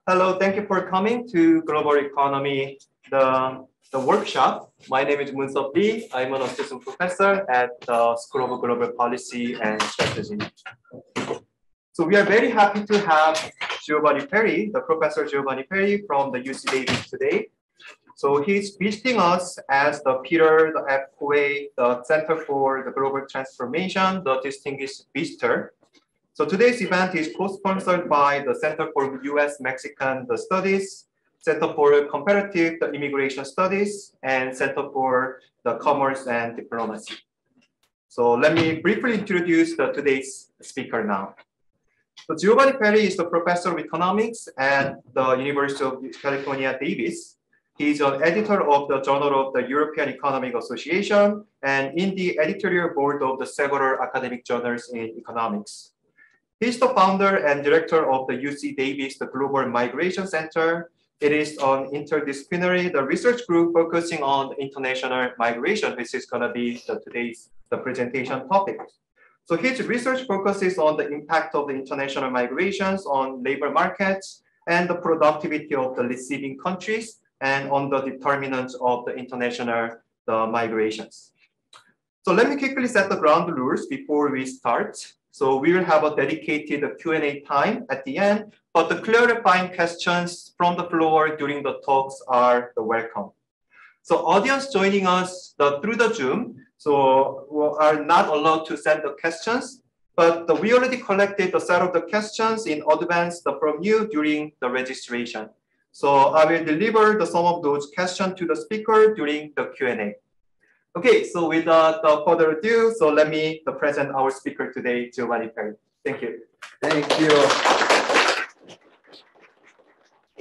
Hello, thank you for coming to Global Economy, the workshop. My name is Moon-Sup Lee. I'm an assistant professor at the School of Global Policy and Strategy. So we are very happy to have Giovanni Peri, the Professor Giovanni Peri from the UC Davis today. So he's visiting us as the Peter, the FQA, the Center for the Global Transformation, the distinguished visitor. So today's event is co-sponsored by the Center for U.S.-Mexican Studies, Center for Comparative Immigration Studies, and Center for the Commerce and Diplomacy. So let me briefly introduce today's speaker now. So Giovanni Peri is the professor of economics at the University of California, Davis. He's an editor of the Journal of the European Economic Association and in the editorial board of the several academic journals in economics. He's the founder and director of the UC Davis, the Global Migration Center. It is an interdisciplinary research group focusing on international migration, which is going to be today's presentation topic. So his research focuses on the impact of the international migrations on labor markets and the productivity of the receiving countries and on the determinants of the international migrations. So let me quickly set the ground rules before we start. So we will have a dedicated Q&A time at the end, but the clarifying questions from the floor during the talks are welcome. So audience joining us through the Zoom, so we are not allowed to send the questions, but we already collected a set of the questions in advance from you during the registration. So I will deliver some of those questions to the speaker during the Q&A. Okay, so without further ado, so let me present our speaker today, Giovanni Peri. Thank you. Thank you.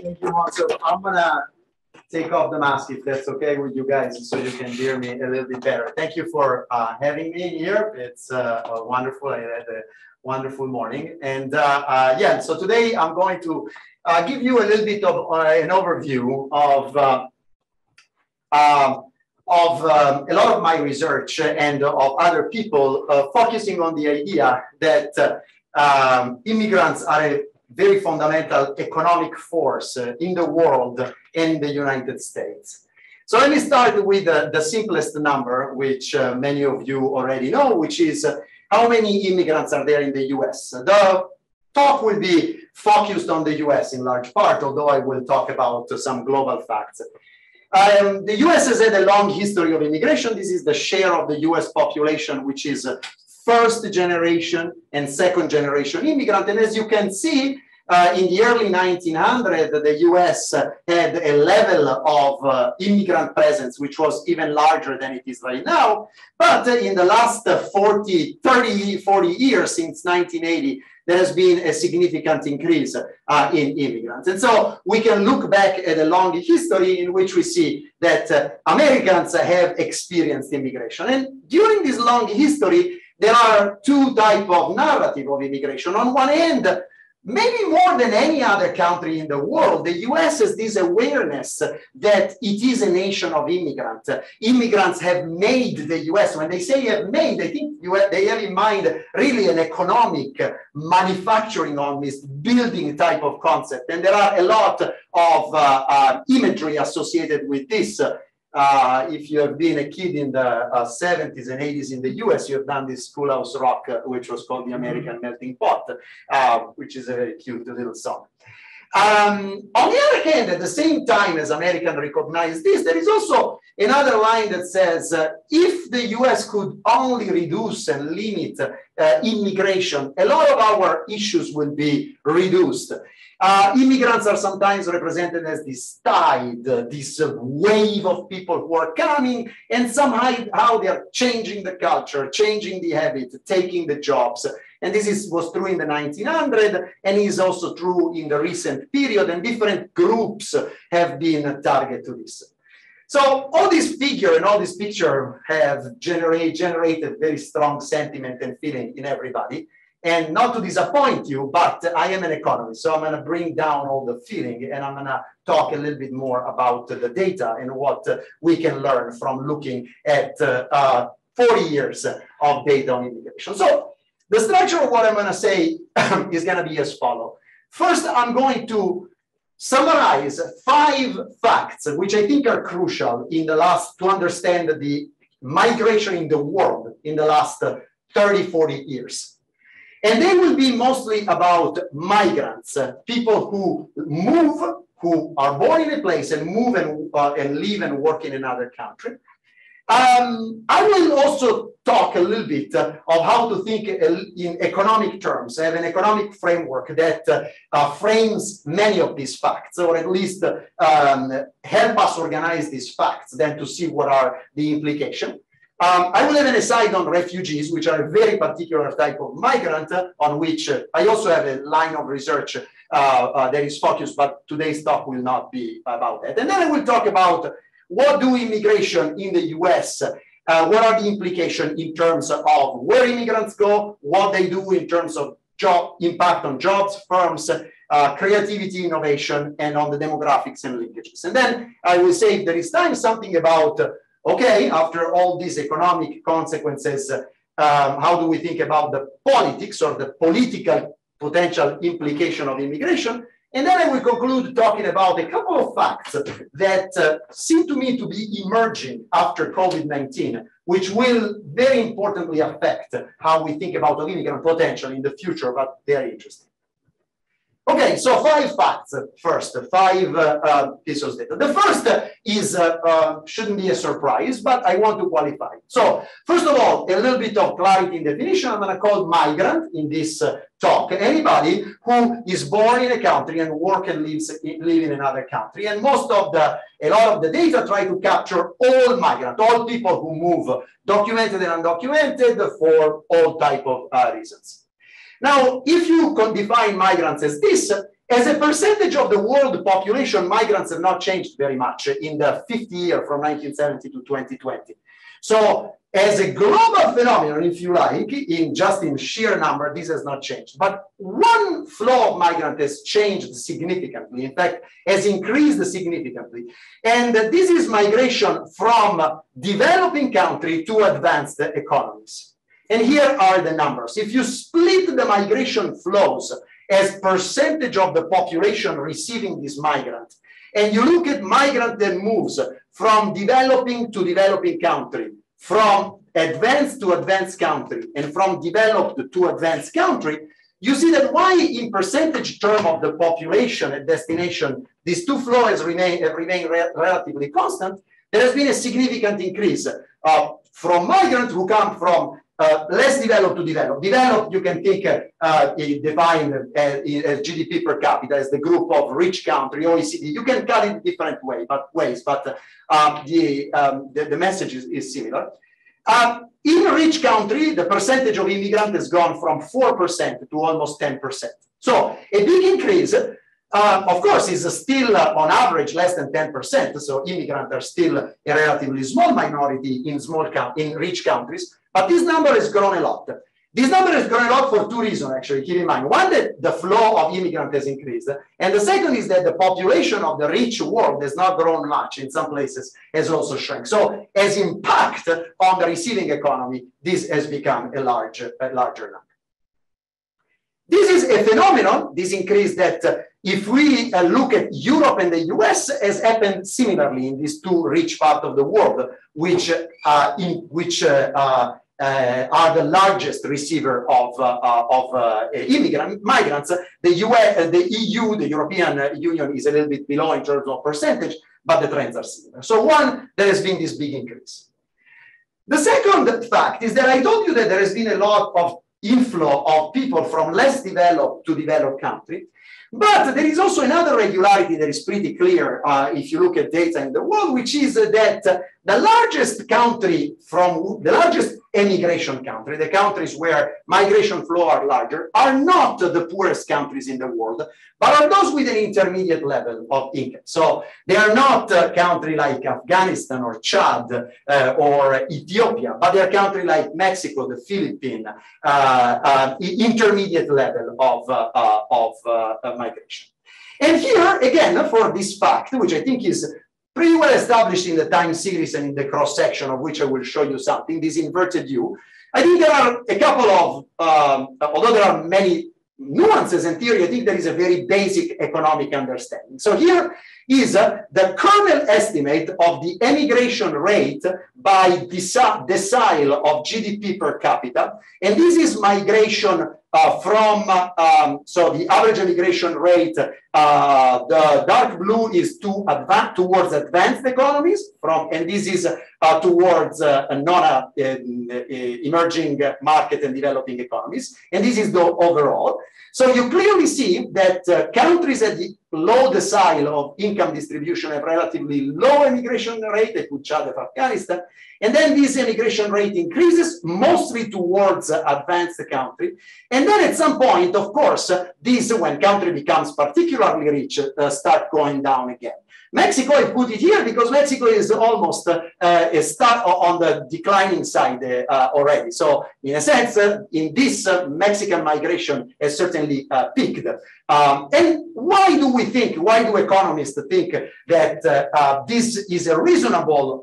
Thank you, Marcel. I'm gonna take off the mask if that's okay with you guys, so you can hear me a little bit better. Thank you for having me here. It's wonderful. I had a wonderful morning, and yeah. So today I'm going to give you a little bit of an overview of a lot of my research and of other people focusing on the idea that immigrants are a very fundamental economic force in the world and in the United States. So let me start with the simplest number, which many of you already know, which is how many immigrants are there in the US. The talk will be focused on the US in large part, although I will talk about some global facts. The US has had a long history of immigration. This is the share of the US population, which is first generation and second generation immigrant. And as you can see, in the early 1900s, the US had a level of immigrant presence, which was even larger than it is right now. But in the last 40 years, since 1980, there has been a significant increase in immigrants. And so we can look back at a long history in which we see that Americans have experienced immigration. And during this long history, there are two types of narrative of immigration. On one end, maybe more than any other country in the world, the US has this awareness that it is a nation of immigrants. Immigrants have made the US. When they say have made, I think they have in mind really an economic, manufacturing, almost building type of concept. And there are a lot of imagery associated with this. If you have been a kid in the 70s and 80s in the US, you have done this Schoolhouse Rock, which was called The American Melting Pot, which is a very cute little song. On the other hand, at the same time as Americans recognize this, there is also another line that says, if the US could only reduce and limit immigration, a lot of our issues will be reduced. Immigrants are sometimes represented as this tide, this wave of people who are coming, and somehow they are changing the culture, changing the habit, taking the jobs. And this was true in the 1900s, and is also true in the recent period, and different groups have been targeted to this. So all this figure and all this picture have generated very strong sentiment and feeling in everybody. And not to disappoint you, but I am an economist, so I'm going to bring down all the feeling, and I'm going to talk a little bit more about the data and what we can learn from looking at 40 years of data on immigration. So the structure of what I'm going to say is going to be as follows. First, I'm going to summarize 5 facts which I think are crucial in the last to understand the migration in the world in the last 30, 40 years. And they will be mostly about migrants, people who move, who are born in a place and move and live and work in another country. I will also talk a little bit of how to think in economic terms. I have an economic framework that frames many of these facts, or at least help us organize these facts, then to see what are the implications. I will have an aside on refugees, which are a very particular type of migrant, on which I also have a line of research that is focused, but today's talk will not be about that. And then I will talk about what do immigration in the US, what are the implications in terms of where immigrants go, what they do in terms of job impact on jobs, firms, creativity, innovation, and on the demographics and linkages. And then I will say, if there is time, something about, okay, after all these economic consequences, how do we think about the politics or the political potential implication of immigration? And then I will conclude talking about a couple of facts that seem to me to be emerging after COVID-19, which will very importantly affect how we think about immigrant potential in the future, but very interesting. Okay, so 5 facts first, 5 pieces of data. The first is, shouldn't be a surprise, but I want to qualify. So first of all, a little bit of clarity in definition. I'm going to call migrant in this talk anybody who is born in a country and work and live in another country. And a lot of the data try to capture all migrants, all people who move, documented and undocumented, for all type of reasons. Now, if you can define migrants as this, as a percentage of the world population, migrants have not changed very much in the 50 years from 1970 to 2020. So as a global phenomenon, if you like, just in sheer number, this has not changed. But one flow of migrants has changed significantly. In fact, has increased significantly. And this is migration from developing country to advanced economies. And here are the numbers. If you split the migration flows as percentage of the population receiving this migrant, and you look at migrant that moves from developing to developing country, from advanced to advanced country, and from developed to advanced country, you see that while in percentage term of the population at destination, these two flows have remained relatively constant, there has been a significant increase from migrants who come from less developed to developed. Developed, you can think, defined as GDP per capita as the group of rich country, OECD. You can cut it different ways, but the message is similar. In a rich country, the percentage of immigrants has gone from 4% to almost 10%. So a big increase. Of course, is still on average less than 10%. So immigrants are still a relatively small minority in rich countries. But this number has grown a lot. This number has grown a lot for 2 reasons, actually. Keep in mind. One, that the flow of immigrants has increased. And the second is that the population of the rich world has not grown much. In some places, has also shrunk. So as impact on the receiving economy, this has become a larger number. This is a phenomenon, this increase that if we look at Europe and the US, has happened similarly in these 2 rich parts of the world, which are the largest receiver of migrants. The US, the EU, the European Union is a little bit below in terms of percentage, but the trends are similar. So one, there has been this big increase. The second fact is that I told you that there has been a lot of inflow of people from less developed to developed country. But there is also another regularity that is pretty clear if you look at data in the world, which is that the largest country the largest emigration country, the countries where migration flow are larger, are not the poorest countries in the world, but are those with an intermediate level of income. So they are not a country like Afghanistan or Chad or Ethiopia, but they are countries like Mexico, the Philippines, intermediate level of migration. And here, again, for this fact, which I think is pretty well established in the time series and in the cross-section of which I will show you something, this inverted U, I think there are a couple of, although there are many nuances and theory, I think there is a very basic economic understanding. So here is the kernel estimate of the emigration rate by decile of GDP per capita. And this is migration so the average immigration rate, the dark blue is towards advanced economies, and this is towards emerging market and developing economies. And this is the overall. So you clearly see that countries at the low decile of income distribution have relatively low immigration rate. They put Chad and Afghanistan. And then this immigration rate increases mostly towards advanced country. And then at some point, of course, this, when country becomes particularly rich, start going down again. Mexico, I put it here because Mexico is almost on the declining side already. So in a sense, in this Mexican migration has certainly peaked. And why do do economists think that this is a reasonable,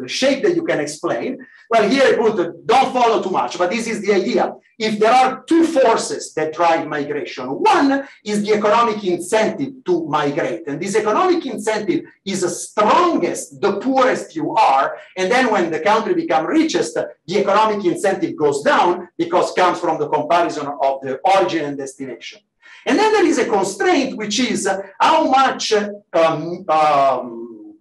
shape that you can explain? Well, here I put, don't follow too much, but this is the idea. If there are two forces that drive migration, one is the economic incentive to migrate. And this economic incentive is the strongest, the poorest you are. And then when the country becomes richest, the economic incentive goes down because it comes from the comparison of the origin and destination. And then there is a constraint, which is how much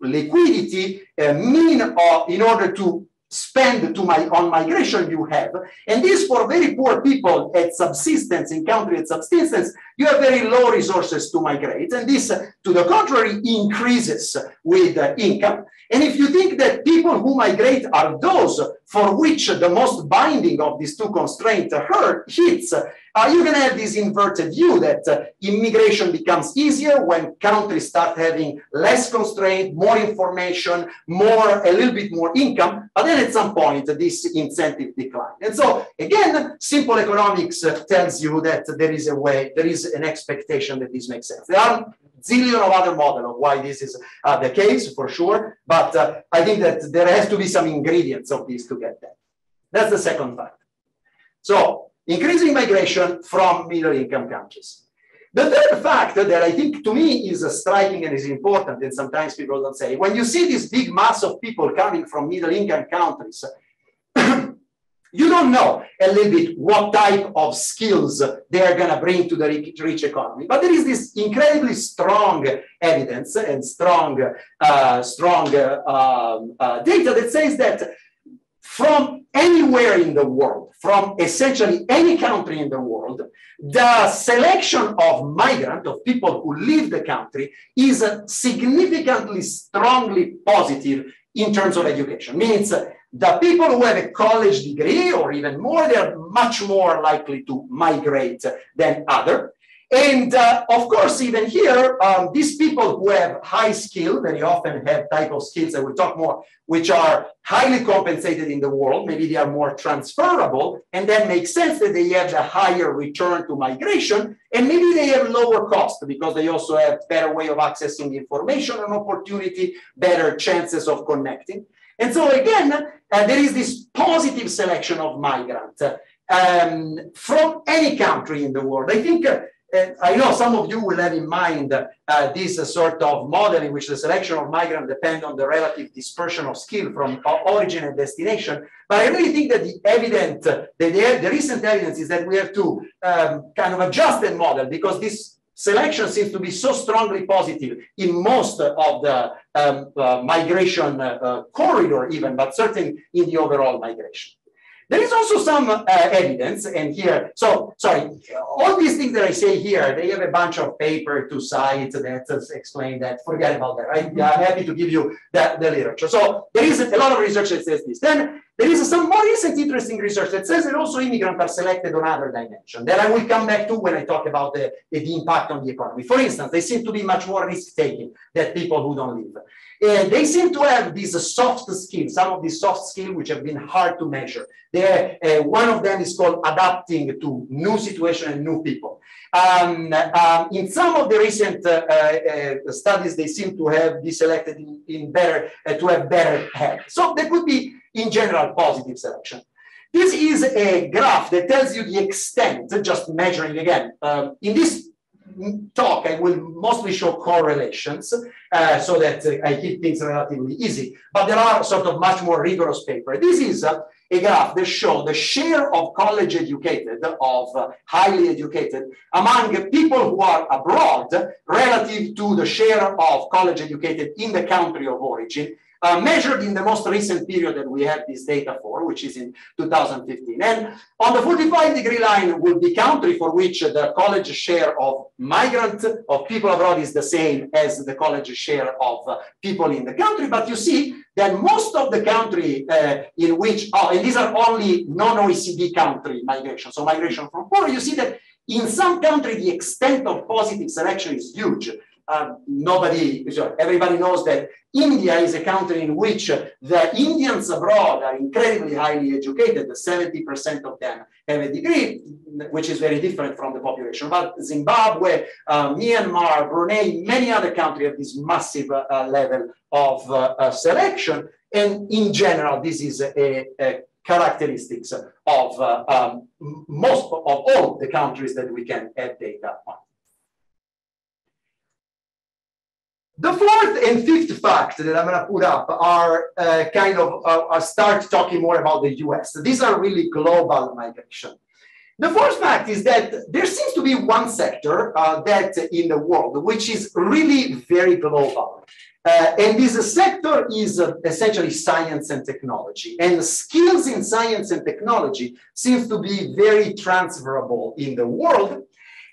liquidity in order to spend on migration you have. And this, for very poor people at subsistence, in country at subsistence, you have very low resources to migrate. And this, to the contrary, increases with income. And if you think that people who migrate are those for which the most binding of these two constraints hits, you're going to have this inverted view that immigration becomes easier when countries start having less constraint, more information, a little bit more income, but then at some point this incentive declines. And so again, simple economics tells you that there is an expectation that this makes sense. There are zillion of other models of why this is the case, for sure, but I think that there has to be some ingredients of this to get that. That's the second fact. So, increasing migration from middle-income countries. The third fact that I think to me is striking and is important, and sometimes people don't say, when you see this big mass of people coming from middle-income countries, you don't know a little bit what type of skills they are going to bring to the rich economy. But there is this incredibly strong evidence and strong data that says that from anywhere in the world, from essentially any country in the world, the selection of migrants, of people who leave the country, is significantly, strongly positive in terms of education. Means the people who have a college degree or even more, they are much more likely to migrate than others. And of course, even here, these people who have high skill, very often have type of skills that we'll talk more, which are highly compensated in the world, maybe they are more transferable, and that makes sense that they have a higher return to migration, and maybe they have lower cost because they also have better way of accessing information and opportunity, better chances of connecting. And so again, there is this positive selection of migrants from any country in the world. I think, I know some of you will have in mind this sort of model in which the selection of migrants depends on the relative dispersion of skill from origin and destination. But I really think that the recent evidence is that we have to kind of adjust that model because this selection seems to be so strongly positive in most of the migration corridor even, but certainly in the overall migration. There is also some evidence, and here, all these things that I say here, they have a bunch of paper to cite that explain that, forget about that, right? I'm happy to give you the literature. So there is a lot of research that says this. Then there is some more recent interesting research that says that also immigrants are selected on other dimensions that I will come back to when I talk about the impact on the economy. For instance, they seem to be much more risk-taking than people who don't live. They seem to have these soft skills, some of these soft skills which have been hard to measure. One of them is called adapting to new situations and new people. In some of the recent studies, they seem to have been selected to have better health. So there could be, in general, positive selection. This is a graph that tells you the extent, just measuring again. In this talk, I will mostly show correlations so that I keep things relatively easy, but there are sort of much more rigorous papers. This is a graph that shows the share of college educated, of highly educated, among people who are abroad relative to the share of college educated in the country of origin, measured in the most recent period that we have this data for, which is in 2015. And on the 45-degree line will be country for which the college share of migrant, of people abroad, is the same as the college share of people in the country. But you see that most of the country in which, and these are only non-OECD country migration, so migration from poor, you see that in some country the extent of positive selection is huge. Everybody knows that India is a country in which the Indians abroad are incredibly highly educated. 70% of them have a degree, which is very different from the population. But Zimbabwe, Myanmar, Brunei, many other countries have this massive level of selection. And in general, this is a characteristics of most of all the countries that we can have data on. The fourth and fifth fact that I'm going to put up are I'll start talking more about the US. These are really global migration. The fourth fact is that there seems to be one sector that in the world which is really very global. And this sector is essentially science and technology. And skills in science and technology seems to be very transferable in the world.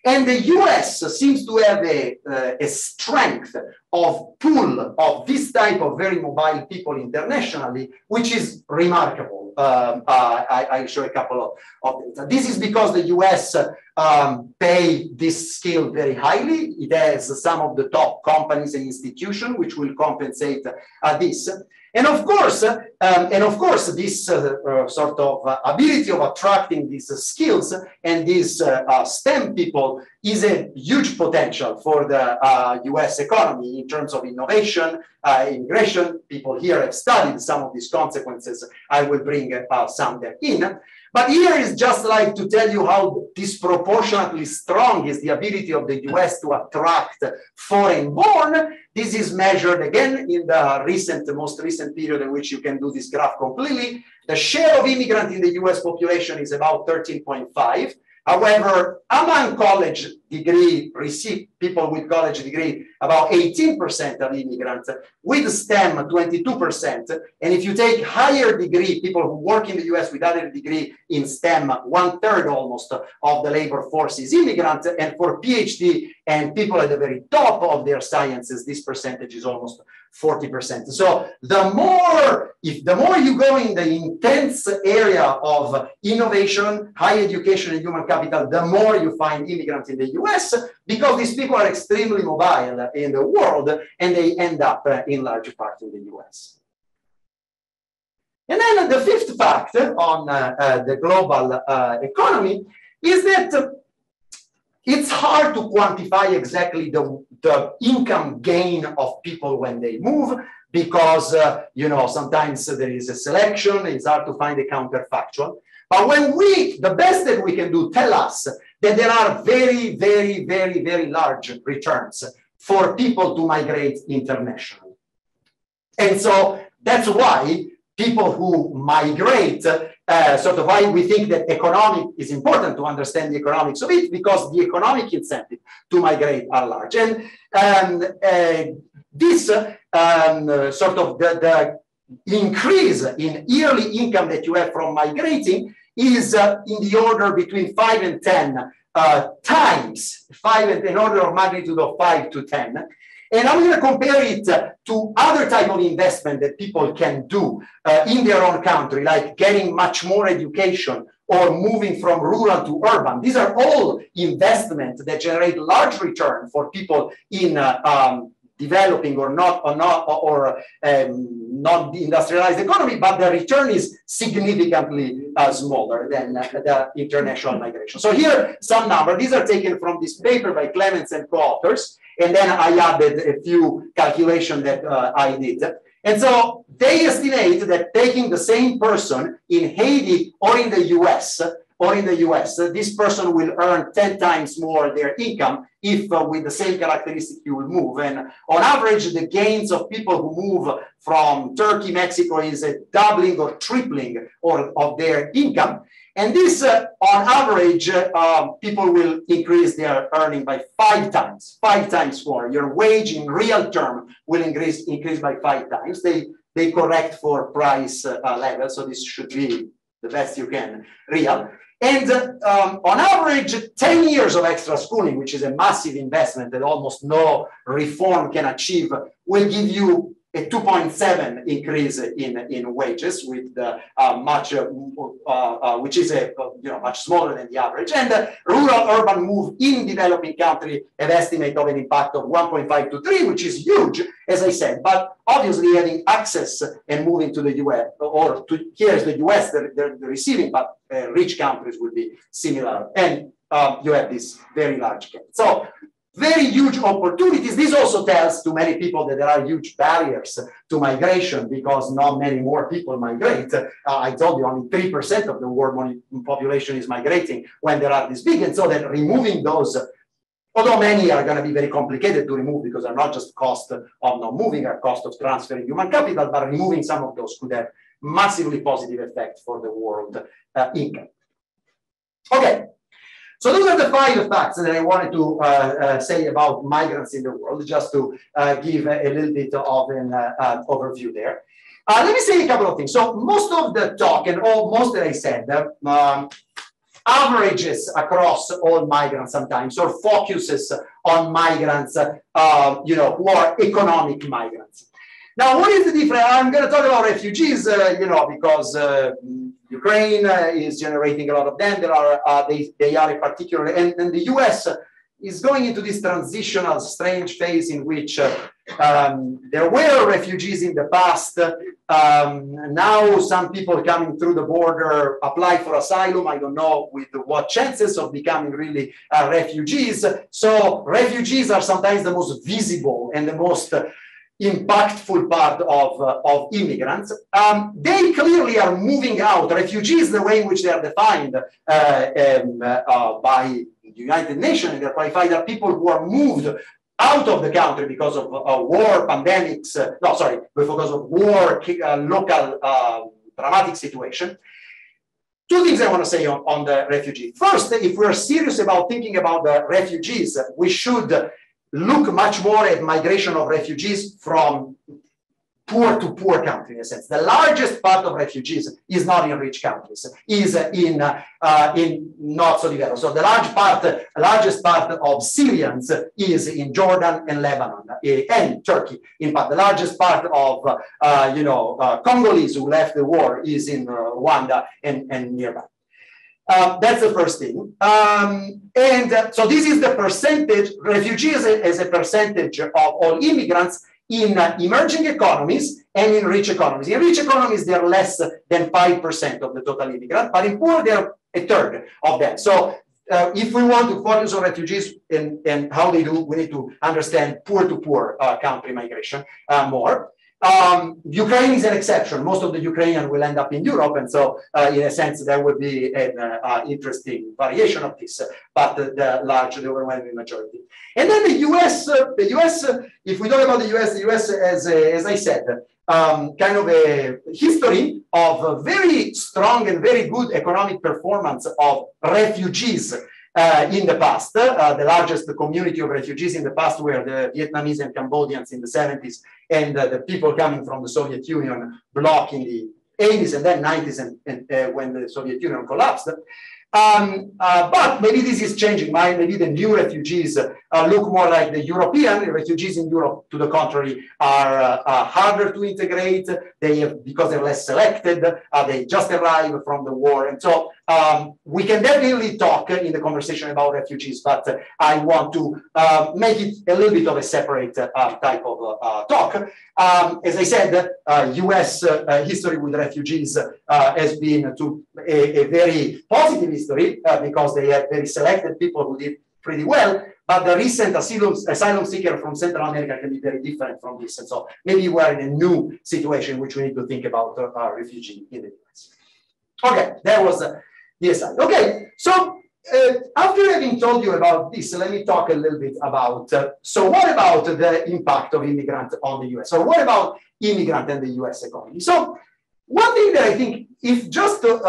And the US seems to have a strength of pool of this type of very mobile people internationally, which is remarkable. I'll show a couple of data. This is because the US pay this skill very highly. It has some of the top companies and institutions which will compensate this. And of course, this sort of ability of attracting these skills and these STEM people is a huge potential for the US economy in terms of innovation, immigration. People here have studied some of these consequences. I will bring some there in. But here is just like to tell you how disproportionately strong is the ability of the US to attract foreign-born. This is measured again in the most recent period in which you can do this graph completely. The share of immigrants in the US population is about 13.5. However, among college degree people with college degree, about 18% of immigrants, with STEM, 22%. And if you take higher degree, people who work in the US with other degree in STEM, 1/3 almost of the labor force is immigrant. And for PhD and people at the very top of their sciences, this percentage is almost 40%. So the more you go in the intense area of innovation, high education and human capital, the more you find immigrants in the US, because these people are extremely mobile in the world and they end up in large part in the US. And then the fifth fact on the global economy is that it's hard to quantify exactly the income gain of people when they move, because sometimes there is a selection, it's hard to find a counterfactual. But when the best that we can do tell us that there are very, very, very, very large returns for people to migrate internationally. And so that's why people who migrate, sort of why we think that economic is important to understand the economics of it, because the economic incentive to migrate are large. And this sort of the increase in yearly income that you have from migrating is in the order between 5 and 10 times, an order of magnitude of 5 to 10. And I'm going to compare it to other type of investment that people can do in their own country, like getting much more education or moving from rural to urban. These are all investments that generate large return for people in developing or not industrialized economy, but the return is significantly smaller than the international migration. So here, some numbers. These are taken from this paper by Clements and co-authors, and then I added a few calculations that I did. And so they estimate that taking the same person in Haiti or in the US, this person will earn 10 times more their income if with the same characteristic you will move. And on average, the gains of people who move from Turkey, Mexico is a doubling or tripling of their income. And this, on average, people will increase their earning by 5 times more. Your wage in real term will increase by 5 times. They correct for price level, so this should be the best you can real. And on average, 10 years of extra schooling, which is a massive investment that almost no reform can achieve, will give you a 2.7 increase in wages, with which is much smaller than the average. And rural-urban move in developing country have estimate of an impact of 1.5 to 3, which is huge, as I said. But obviously, having access and moving to the US, or to here's the US, they're receiving, but rich countries will be similar, and you have this very large gap. So very huge opportunities. This also tells to many people that there are huge barriers to migration because not many more people migrate. I told you only 3% of the world population is migrating when there are this big, and so that removing those, although many are going to be very complicated to remove because they're not just cost of not moving, are cost of transferring human capital, but removing some of those could have massively positive effect for the world income. Okay. So those are the 5 facts that I wanted to say about migrants in the world, just to give a little bit of an overview there. Let me say a couple of things. So most of the talk and most that I said averages across all migrants sometimes, or focuses on migrants, who are economic migrants. Now, what is the difference? I'm going to talk about refugees, because Ukraine is generating a lot of them. They are a particular, and the US is going into this transitional, strange phase in which there were refugees in the past. Now some people coming through the border apply for asylum. I don't know with what chances of becoming really refugees. So refugees are sometimes the most visible and the most impactful part of immigrants. They clearly are moving out. Refugees, the way in which they are defined by the United Nations, they're qualified are people who are moved out of the country because of war, pandemics, because of war, local dramatic situation. 2 things I want to say on the refugee. First, if we're serious about thinking about the refugees, we should look much more at migration of refugees from poor to poor country, in a sense. The largest part of refugees is not in rich countries, is in not so developed. So the largest part of Syrians is in Jordan and Lebanon and Turkey. In fact, the largest part of Congolese who left the war is in Rwanda and nearby. That's the first thing. So this is the percentage, refugees as a percentage of all immigrants in emerging economies and in rich economies. In rich economies, they're less than 5% of the total immigrants, but in poor, they're a third of them. So if we want to focus on refugees and how they do, we need to understand poor to poor country migration more. Ukraine is an exception. Most of the Ukrainians will end up in Europe, and so in a sense there would be an interesting variation of this, but the overwhelming majority. And then the US, if we talk about the US as I said, kind of a history of a very strong and very good economic performance of refugees in the past. The largest community of refugees in the past were the Vietnamese and Cambodians in the 70s, and the people coming from the Soviet Union bloc in the 80s and then 90s, and when the Soviet Union collapsed. But maybe this is changing. Maybe the new refugees look more like the European refugees in Europe. To the contrary, are harder to integrate. Because they're less selected. They just arrived from the war, and so we can definitely talk in the conversation about refugees. But I want to make it a little bit of a separate type of talk. As I said, U.S. history with refugees has been a very positive history because they had very selected people who did pretty well, but the recent asylum seeker from Central America can be very different from this. And so maybe we're in a new situation which we need to think about refugee in the US. Okay, that was the aside. Okay, so after having told you about this, let me talk a little bit about, so what about the impact of immigrant on the US? Or what about immigrant and the US economy? So one thing that I think, if just the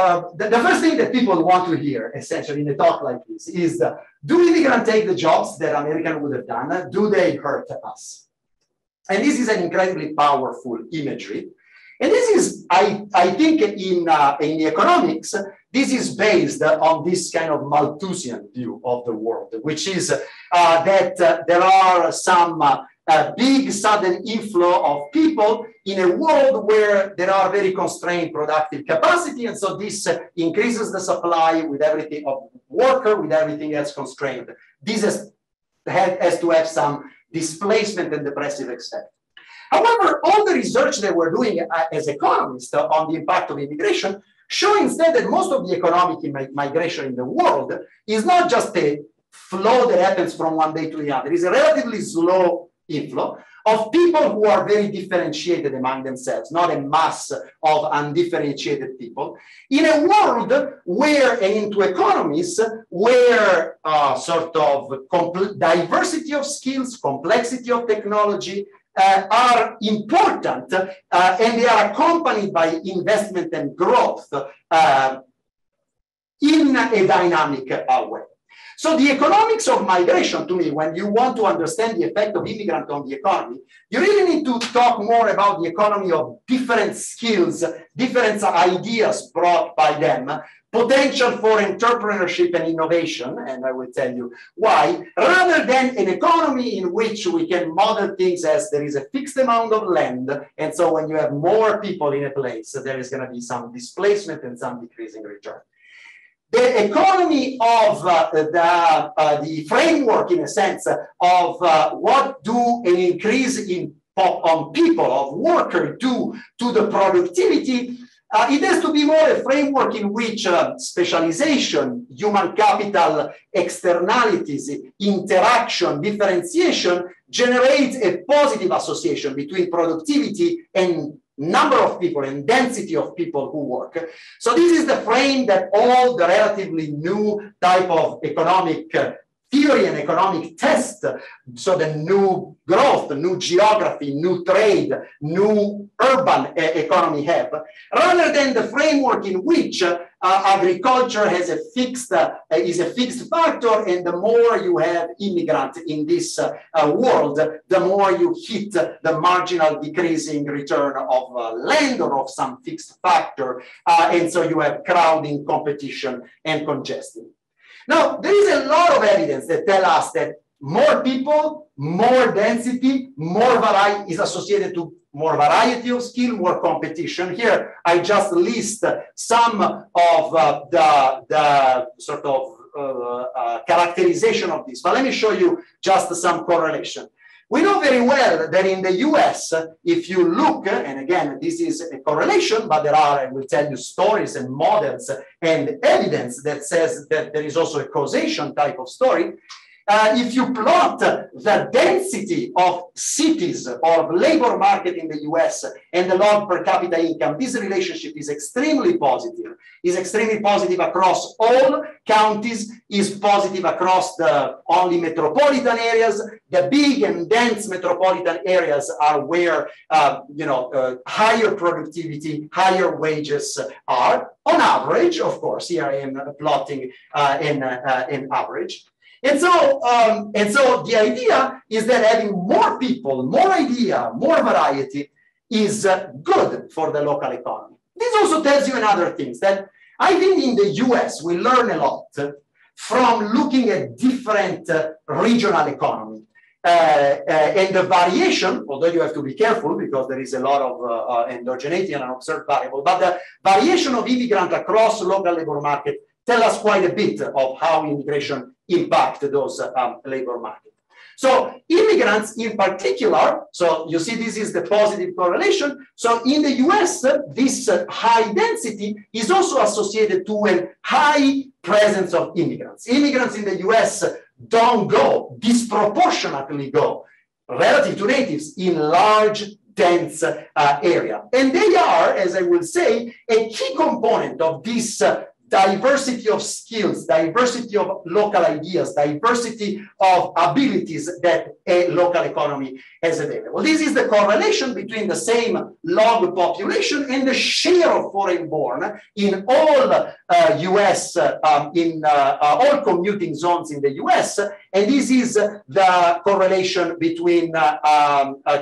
first thing that people want to hear, essentially, in a talk like this is, do immigrants take the jobs that Americans would have done? Do they hurt us? And this is an incredibly powerful imagery. And this is, I think, in the economics, this is based on this kind of Malthusian view of the world, which is that there are some big sudden inflow of people in a world where there are very constrained productive capacity, and so this increases the supply with everything of worker, with everything else constrained. This has to have some displacement and depressive effect. However, all the research that we're doing as economists on the impact of immigration show instead that most of the economic migration in the world is not just a flow that happens from one day to the other. It's a relatively slow inflow of people who are very differentiated among themselves, not a mass of undifferentiated people, in a world where, and into economies where sort of diversity of skills, complexity of technology are important, and they are accompanied by investment and growth in a dynamic way. So the economics of migration, to me, when you want to understand the effect of immigrant on the economy, you really need to talk more about the economy of different skills, different ideas brought by them, potential for entrepreneurship and innovation, and I will tell you why, rather than an economy in which we can model things as there is a fixed amount of land, and so when you have more people in a place, there is going to be some displacement and some decreasing return. The economy of the framework, in a sense, of what do an increase in on people, of worker do to the productivity, it has to be more a framework in which specialization, human capital externalities, interaction, differentiation generates a positive association between productivity and number of people and density of people who work. So this is the frame that all the relatively new type of economic theory and economic test, so the new growth, the new geography, new trade, new urban economy have, rather than the framework in which agriculture has a fixed, is a fixed factor, and the more you have immigrants in this world, the more you hit the marginal decreasing return of land or of some fixed factor, and so you have crowding, competition, and congestion. Now, there is a lot of evidence that tell us that more people, more density, more variety is associated to more variety of skill, more competition. Here, I just list some of the sort of characterization of this, but let me show you just some correlation. We know very well that in the US, if you look, and again, this is a correlation, but there are, I will tell you, stories and models and evidence that says that there is also a causation type of story. If you plot the density of cities or labor market in the US and the log per capita income, this relationship is extremely positive. Is extremely positive across all counties, is positive across the only metropolitan areas. The big and dense metropolitan areas are where higher productivity, higher wages are. On average, of course, here I am plotting in average. And so the idea is that having more people, more idea, more variety is good for the local economy. This also tells you another thing, that I think in the US we learn a lot from looking at different regional economy. And the variation, although you have to be careful because there is a lot of endogeneity and unobserved variable, but the variation of immigrants across local labor market tell us quite a bit of how immigration impact those labor markets. So immigrants in particular, so you see this is the positive correlation. So in the US, this high density is also associated to a high presence of immigrants. Immigrants in the US don't go, disproportionately go, relative to natives, in large, dense area. And they are, as I will say, a key component of this diversity of skills, diversity of local ideas, diversity of abilities that a local economy has available. This is the correlation between the same log population and the share of foreign-born in all US, in all commuting zones in the US, and this is the correlation between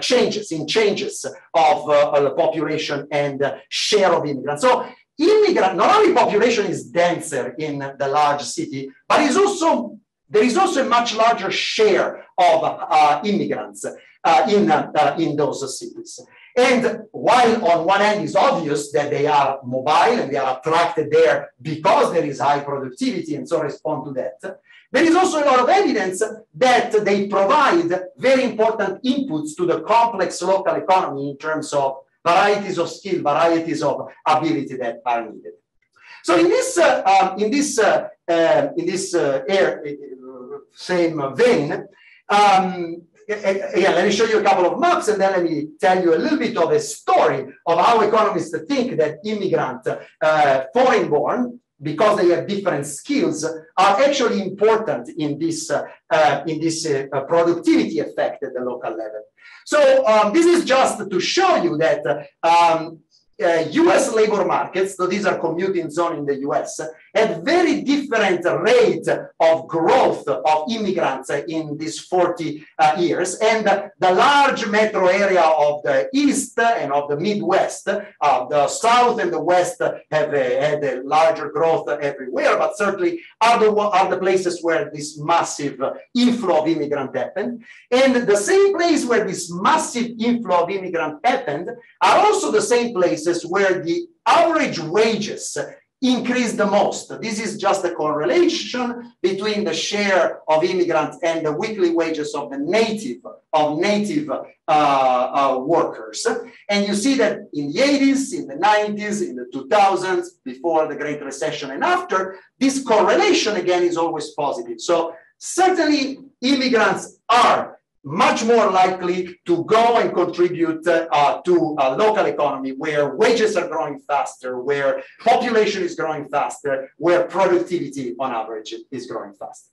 changes of the population and share of immigrants. So immigrant, not only population is denser in the large city, but there is also a much larger share of immigrants in those cities. And while on one hand it's obvious that they are mobile and they are attracted there because there is high productivity and so respond to that, there is also a lot of evidence that they provide very important inputs to the complex local economy in terms of varieties of skill, varieties of ability that are needed. So in this same vein, let me show you a couple of maps, and then let me tell you a little bit of a story of how economists think that immigrant, foreign-born, because they have different skills, are actually important in this productivity effect at the local level. So this is just to show you that US labor markets, so these are commuting zones in the US, have very different rate of growth of immigrants in these 40 years. And the large metro area of the East and of the Midwest, the South and the West have had a larger growth everywhere, but certainly are the places where this massive inflow of immigrant happened. And the same place where this massive inflow of immigrant happened are also the same places where the average wages increase the most. This is just a correlation between the share of immigrants and the weekly wages of the native workers. And you see that in the 80s, in the 90s, in the 2000s, before the Great Recession and after, this correlation again is always positive. So certainly immigrants are much more likely to go and contribute to a local economy where wages are growing faster, where population is growing faster, where productivity on average is growing faster.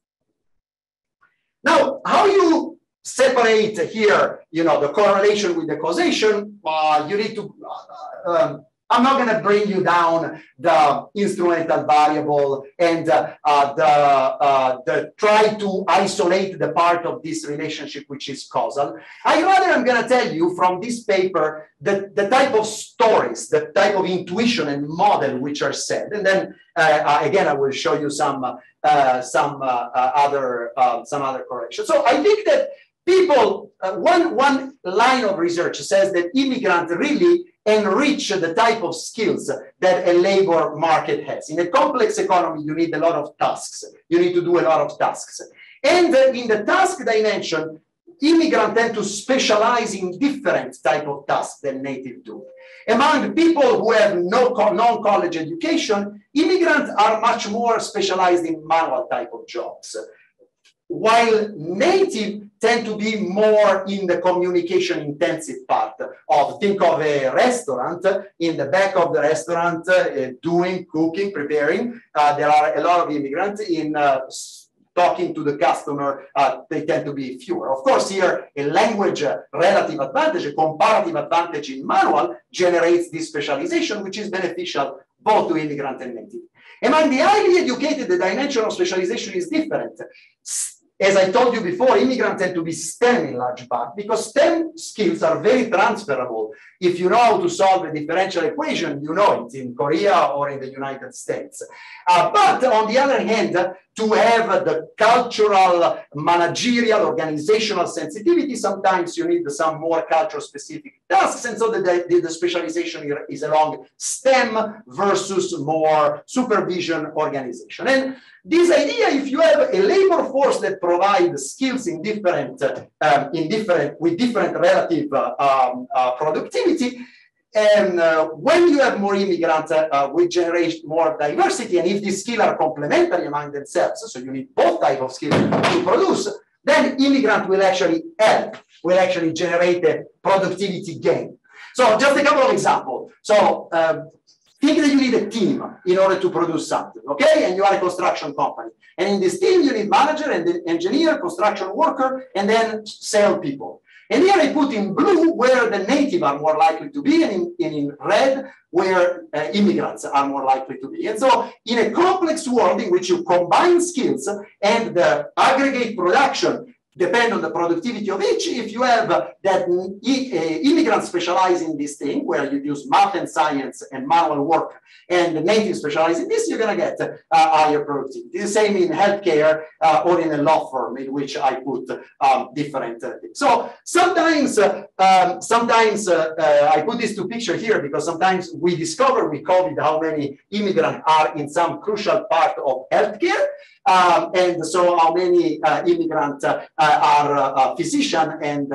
Now, how you separate here, the correlation with the causation? You need to, I'm not going to bring you down the instrumental variable and try to isolate the part of this relationship which is causal. I'm going to tell you from this paper the type of stories, the type of intuition and model which are said, and then again I will show you some other corrections. So I think that people, one line of research says that immigrants really enrich the type of skills that a labor market has. In a complex economy, you need a lot of tasks. You need to do a lot of tasks. And in the task dimension, immigrants tend to specialize in different type of tasks than native do. Among people who have no non-college education, immigrants are much more specialized in manual type of jobs, while native tend to be more in the communication intensive part of, think of a restaurant, in the back of the restaurant, doing, cooking, preparing. There are a lot of immigrants in talking to the customer, they tend to be fewer. Of course, here a language relative advantage, a comparative advantage in manual generates this specialization, which is beneficial both to immigrant and native. Among the highly educated, the dimension of specialization is different. As I told you before, immigrants tend to be STEM in large part because STEM skills are very transferable. If you know how to solve a differential equation, you know it in Korea or in the United States. But on the other hand, to have the cultural, managerial, organizational sensitivity, sometimes you need some more culture-specific tasks. And so the specialization here is along STEM versus more supervision organization. And this idea, if you have a labor force that provides skills in with different relative productivity, And when you have more immigrants, we generate more diversity. And if these skills are complementary among themselves, so you need both types of skills to produce, then immigrant will actually help, will actually generate a productivity gain. So just a couple of examples. So think that you need a team in order to produce something, okay? And you are a construction company. And in this team, you need manager and engineer, construction worker, and then sales people. And here I put in blue where the native are more likely to be, and in red where immigrants are more likely to be. And so in a complex world in which you combine skills and the aggregate production depend on the productivity of each, if you have that immigrants specialize in this thing, where you use math and science and manual work, and the natives specialize in this, you're going to get higher productivity. The same in healthcare or in a law firm in which I put different things. So sometimes I put these two pictures here because sometimes we discover with COVID how many immigrants are in some crucial part of healthcare. And so how many immigrants are physicians and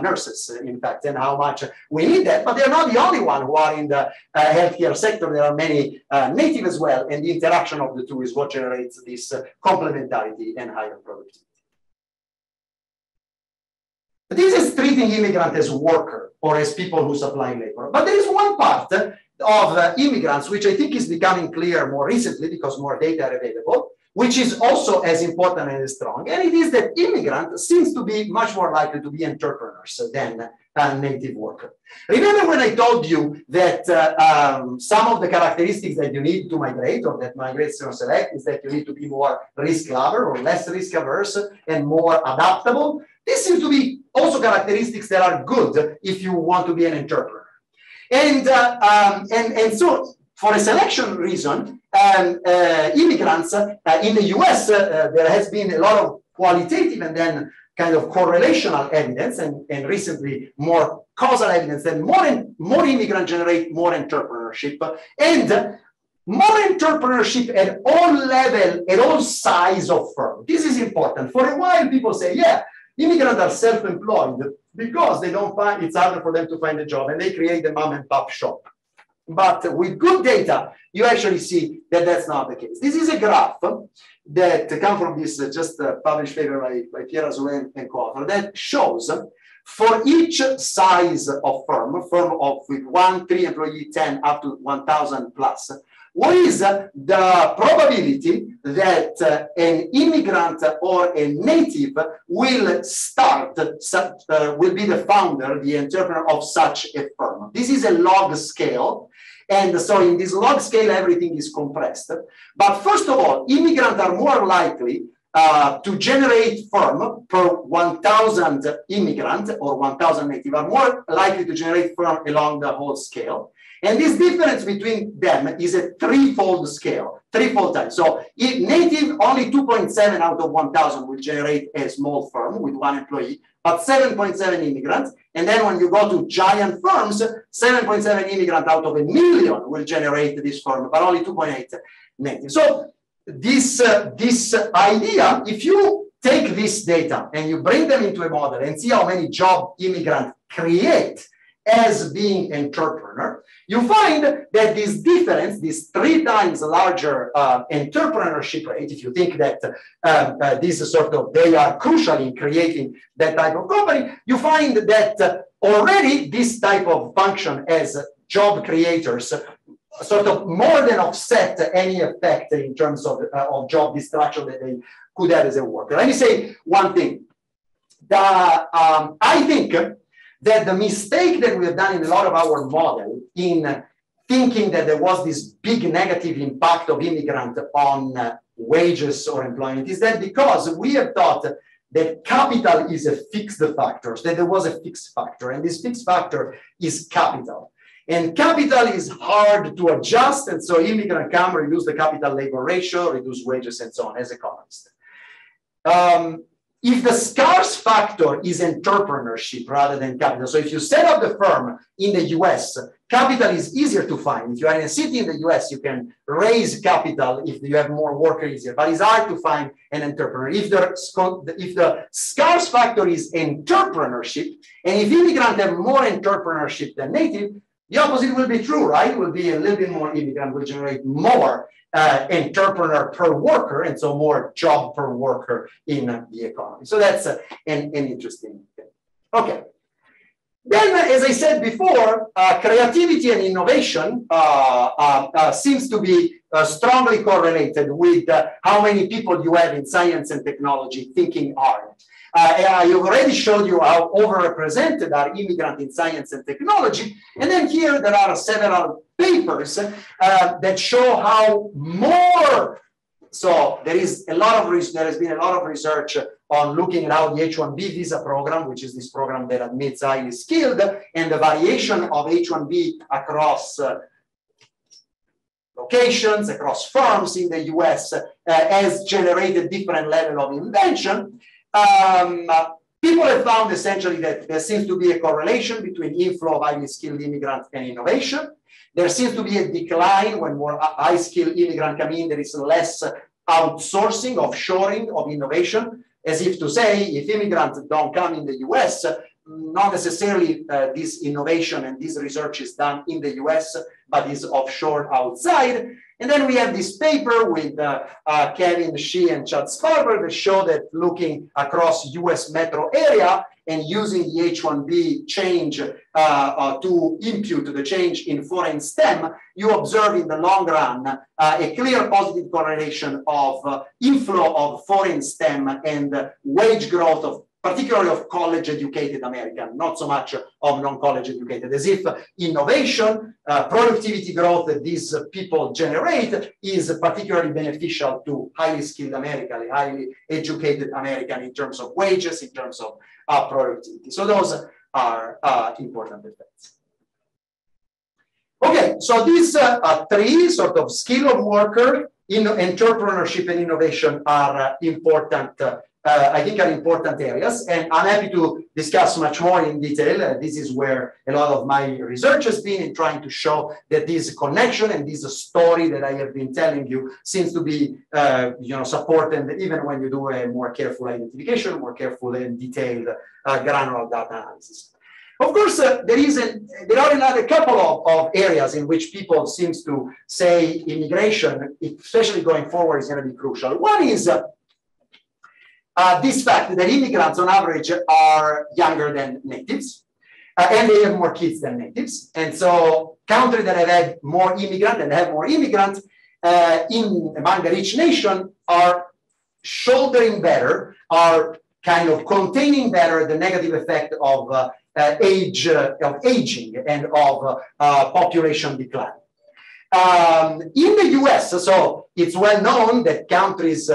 nurses, in fact, and how much we need that. But they're not the only one who are in the healthcare sector. There are many native as well, and the interaction of the two is what generates this complementarity and higher productivity. This is treating immigrant as worker or as people who supply labor. But there is one part of immigrants which I think is becoming clear more recently because more data are available, which is also as important and as strong. And it is that immigrant seems to be much more likely to be entrepreneurs than native worker. Remember when I told you that some of the characteristics that you need to migrate or that migrants select is that you need to be more risk lover or less risk averse and more adaptable. This seems to be also characteristics that are good if you want to be an entrepreneur. And so for a selection reason, immigrants in the US, there has been a lot of qualitative and then kind of correlational evidence, and recently more causal evidence that more immigrants generate more entrepreneurship, and more entrepreneurship at all levels, at all size of firm. This is important. For a while, people say, yeah, immigrants are self-employed because they don't find, it's harder for them to find a job, and they create a mom and pop shop. But with good data, you actually see that that's not the case. This is a graph that comes from this just published paper by Pierre and co-author that shows for each size of firm of with 1, 3 employee, 10 up to 1,000 plus, what is the probability that an immigrant or a native will will be the founder, the entrepreneur of such a firm? This is a log scale. And so in this log scale, everything is compressed. But first of all, immigrants are more likely to generate firm per 1,000 immigrants or 1,000 native are more likely to generate firm along the whole scale. And this difference between them is a threefold scale, threefold time. So if native, only 2.7 out of 1,000 will generate a small firm with 1 employee, but 7.7 immigrants. And then when you go to giant firms, 7.7 immigrants out of 1 million will generate this firm, but only 2.8 native. So this idea, if you take this data and you bring them into a model and see how many jobs immigrants create as being entrepreneur, you find that this difference, this 3 times larger entrepreneurship rate, if you think that this is sort of, they are crucial in creating that type of company, you find that already this type of function as job creators sort of more than offset any effect in terms of job destruction that they could have as a worker. Let me say one thing. I think that the mistake that we have done in a lot of our model in thinking that there was this big negative impact of immigrant on wages or employment is that because we have thought that capital is a fixed factor, that there was a fixed factor, and this fixed factor is capital. And capital is hard to adjust, and so immigrant come, reduce the capital labor ratio, reduce wages, and so on, as economists. If the scarce factor is entrepreneurship rather than capital, so if you set up the firm in the US, capital is easier to find. If you are in a city in the US, you can raise capital if you have more workers easier, but it's hard to find an entrepreneur. If the scarce factor is entrepreneurship, and if immigrants have more entrepreneurship than native, The opposite will be true, right? Will be a little bit more immigrant, will generate more entrepreneur per worker, and so more job per worker in the economy. So that's an interesting thing. Okay. Then, as I said before, creativity and innovation seems to be strongly correlated with how many people you have in science and technology thinking hard. I have already showed you how overrepresented are immigrants in science and technology. And then here there are several papers that show how more. So there has been a lot of research on looking at how the H-1B visa program, which is this program that admits highly skilled, and the variation of H-1B across locations, across firms in the US, has generated different level of invention. People have found essentially that there seems to be a correlation between inflow of highly skilled immigrants and innovation. There seems to be a decline when more high-skilled immigrants come in. There is less outsourcing, offshoring of innovation, as if to say, if immigrants don't come in the US, not necessarily this innovation and this research is done in the US, but is offshore outside. And then we have this paper with Kevin Shee and Chad Sparber that show that looking across US metro area and using the H-1B change to impute the change in foreign STEM, you observe in the long run a clear positive correlation of inflow of foreign STEM and wage growth of particularly of college-educated American, not so much of non-college educated, as if innovation, productivity growth that these people generate is particularly beneficial to highly skilled American, highly educated American in terms of wages, in terms of productivity. So those are important effects. Okay, so these three sort of skill of worker, entrepreneurship and innovation are important I think are important areas, and I'm happy to discuss much more in detail. This is where a lot of my research has been in trying to show that this connection and this story that I have been telling you seems to be, supported even when you do a more careful identification, more careful and detailed granular data analysis. Of course, there are another couple of areas in which people seems to say immigration, especially going forward, is going to be crucial. One is this fact that immigrants on average are younger than natives, and they have more kids than natives. And so countries that have had more immigrants and have more immigrants among the rich nation are shouldering better, are kind of containing better the negative effect of aging and of population decline. In the US, so it's well known that countries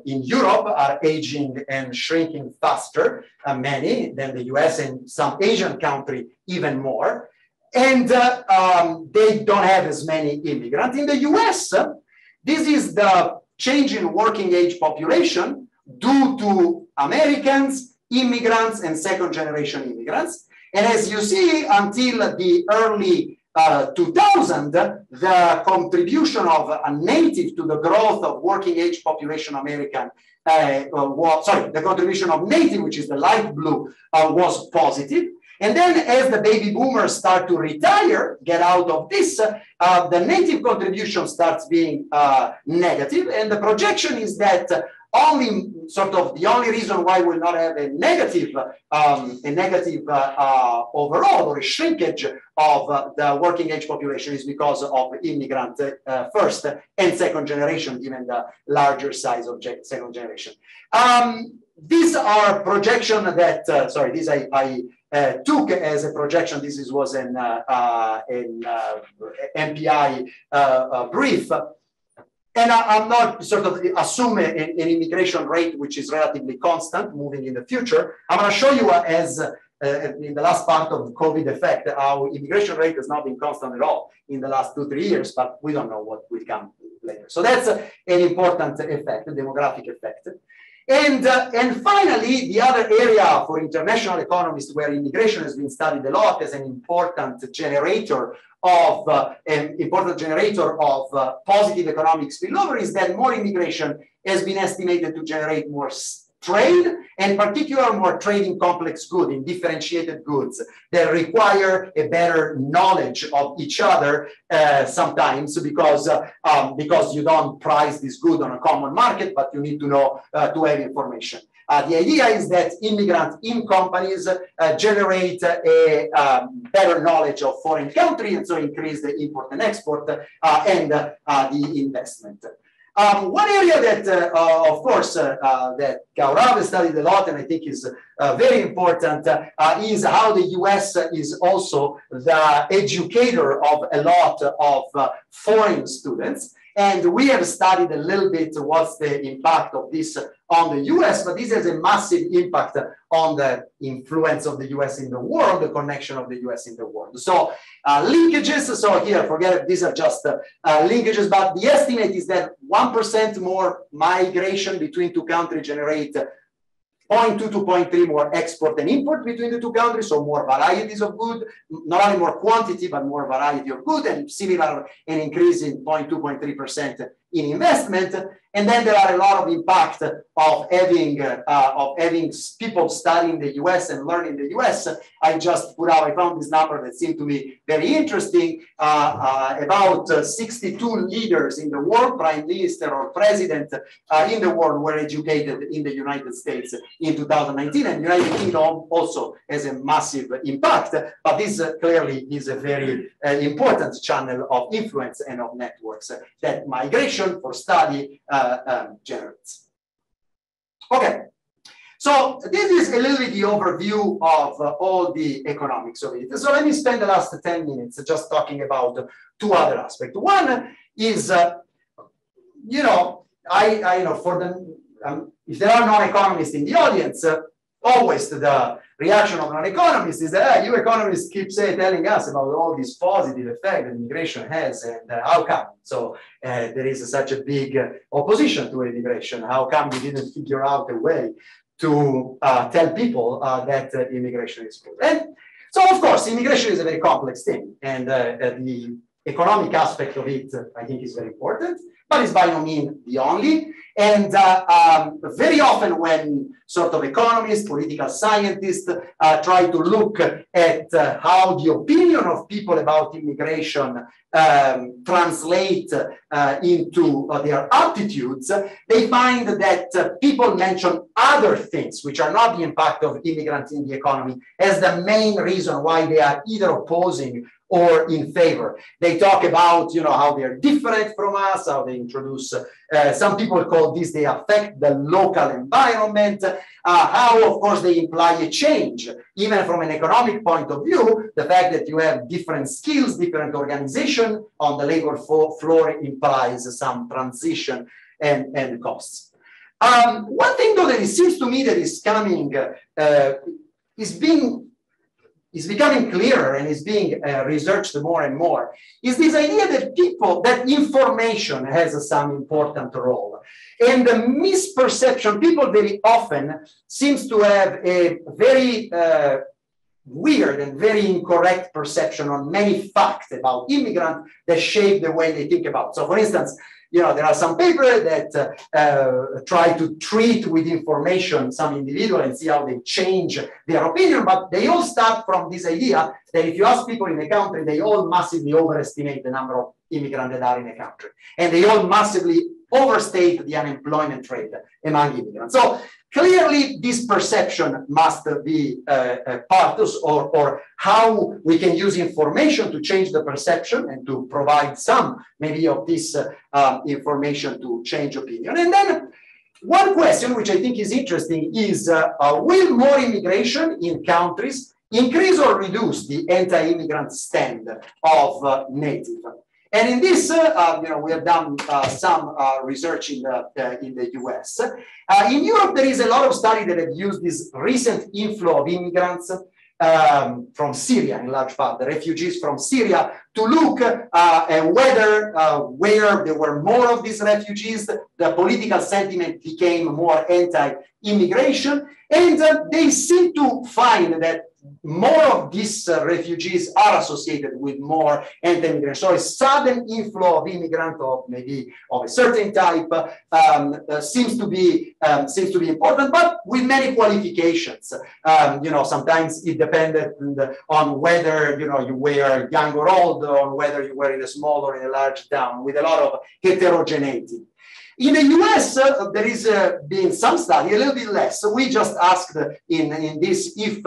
in Europe are aging and shrinking faster, many than the US, and some Asian countries even more. And they don't have as many immigrants. In the US, this is the change in working age population due to Americans, immigrants, and second-generation immigrants. And as you see, until the early 2000, the contribution of a native to the growth of working age population American the contribution of native, which is the light blue, was positive. And then as the baby boomers start to retire, get out of this, the native contribution starts being negative. And the projection is that the only reason why we'll not have a negative overall or a shrinkage of the working age population is because of immigrant first and second generation, given the larger size of second generation. These are projections that, these I took as a projection. This was an MPI brief. And I'm not sort of assuming an immigration rate which is relatively constant moving in the future. I'm going to show you as in the last part of the COVID effect, how immigration rate has not been constant at all in the last 2-3 years, but we don't know what will come later. So that's an important effect, a demographic effect. And finally, the other area for international economists where immigration has been studied a lot as an important generator of positive economic spillover is that more immigration has been estimated to generate more trade, and particularly more trading complex goods, in differentiated goods that require a better knowledge of each other sometimes because you don't price this good on a common market, but you need to know to have information. The idea is that immigrants in companies generate a better knowledge of foreign country, and so increase the import and export and the investment. One area that, of course, that Gaurav studied a lot, and I think is very important, is how the US is also the educator of a lot of foreign students. And we have studied a little bit what's the impact of this on the US, but this has a massive impact on the influence of the US in the world, the connection of the US in the world. So linkages, so here, forget it, these are just linkages, but the estimate is that 1% more migration between two countries generate 0.2 to 0.3 more export and import between the two countries, so more varieties of good, not only more quantity, but more variety of good, and similar, an increase in 0.2, 0.3% in investment. And then there are a lot of impact of having people studying the US and learning the US. I just put out, I found this number that seemed to me very interesting. About 62 leaders in the world, prime minister or president in the world, were educated in the United States in 2019. And the United Kingdom also has a massive impact, but this clearly is a very important channel of influence and of networks that migration for study generates. Okay, so this is a little bit the overview of all the economics of it. So let me spend the last 10 minutes just talking about two other aspects. One is, you know, I know for the, if there are non-economists in the audience, always the reaction of non-economists is that hey, you economists keep telling us about all this positive effect that immigration has, and how come? So there is such a big opposition to immigration. How come we didn't figure out a way to tell people that immigration is good? And so, of course, immigration is a very complex thing, and the economic aspect of it, I think, is very important, but it's by no means the only. And very often when sort of economists, political scientists try to look at how the opinion of people about immigration translate into their attitudes, they find that people mention other things which are not the impact of immigrants in the economy as the main reason why they are either opposing or in favor. They talk about, you know, how they're different from us, how they introduce, some people call this, they affect the local environment, how, of course, they imply a change. Even from an economic point of view, the fact that you have different skills, different organization on the labor floor implies some transition and costs. One thing, though, that it seems to me that is coming, is becoming clearer and is being researched more and more, is this idea that information has some important role. And the misperception, people very often seems to have a very weird and very incorrect perception on many facts about immigrants that shape the way they think about. So for instance, you know, there are some papers that try to treat with information some individual and see how they change their opinion, but they all start from this idea that if you ask people in a country, they all massively overestimate the number of immigrants that are in a country. And they all massively overstate the unemployment rate among immigrants. So clearly, this perception must be part of, or how we can use information to change the perception and to provide some maybe of this information to change opinion. And then one question which I think is interesting is, will more immigration in countries increase or reduce the anti-immigrant stand of native? And in this, you know, we have done some research in the US. In Europe, there is a lot of studies that have used this recent inflow of immigrants from Syria, in large part, the refugees from Syria, to look at whether where there were more of these refugees, the political sentiment became more anti-immigration. And they seem to find that more of these refugees are associated with more anti-immigrant. So a sudden inflow of immigrants of maybe of a certain type seems to be important, but with many qualifications. You know, sometimes it depended on whether you were young or old, or whether you were in a small or in a large town, with a lot of heterogeneity. In the US, there is been some study, a little bit less. So we just asked in this if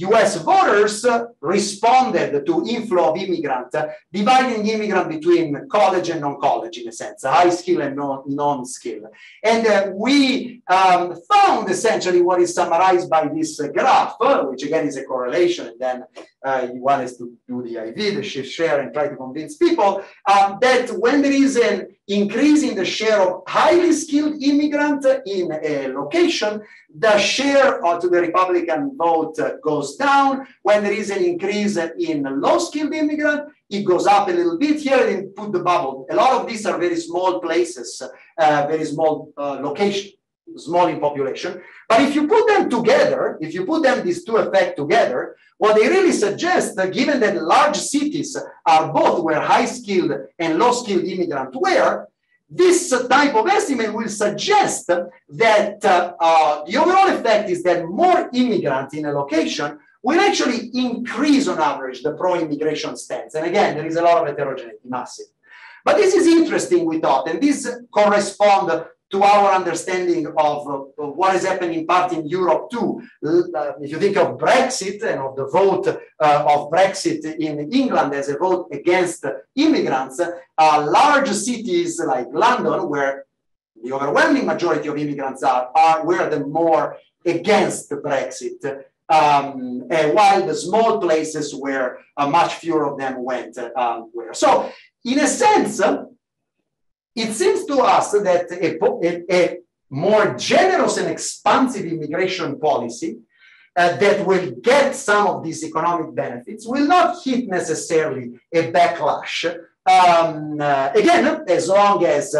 US voters responded to inflow of immigrants, dividing immigrants between college and non-college, in a sense, high skill and non-skill. And we found essentially what is summarized by this graph, which again is a correlation, and then one is to do the IV, the shift share, and try to convince people that when there is an increase in the share of highly skilled immigrant in a location, the share to the Republican vote goes down. When there is an increase in low-skilled immigrant, it goes up a little bit. Here I didn't put the bubble. A lot of these are very small places, very small location, small in population. But if you put them together, if you put them, these two effects together, what they really suggest, given that large cities are both where high-skilled and low-skilled immigrants were, this type of estimate will suggest that the overall effect is that more immigrants in a location will actually increase on average the pro-immigration stance. And again, there is a lot of heterogeneity, massive. But this is interesting, we thought, and this corresponds to our understanding of what is happening in part in Europe too. If you think of Brexit and of the vote of Brexit in England as a vote against immigrants, large cities like London, where the overwhelming majority of immigrants are were the more against Brexit, while the small places where much fewer of them went were. So in a sense, it seems to us that a more generous and expansive immigration policy that will get some of these economic benefits will not hit necessarily a backlash. Again, as long as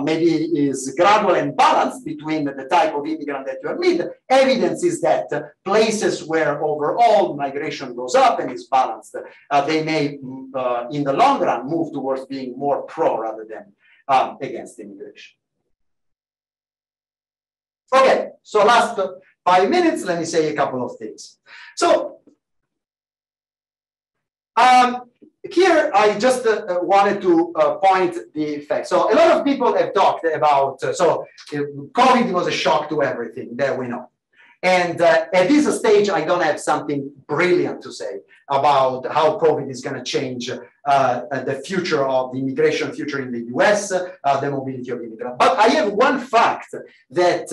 maybe is gradual and balanced between the type of immigrant that you admit, evidence is that places where overall migration goes up and is balanced, they may, in the long run, move towards being more pro rather than against immigration. Okay, so last 5 minutes, let me say a couple of things. So here I just wanted to point the fact. So a lot of people have talked about, COVID was a shock to everything, that we know. And at this stage, I don't have something brilliant to say about how COVID is going to change the future of the immigration future in the US, the mobility of immigrants. But I have one fact that,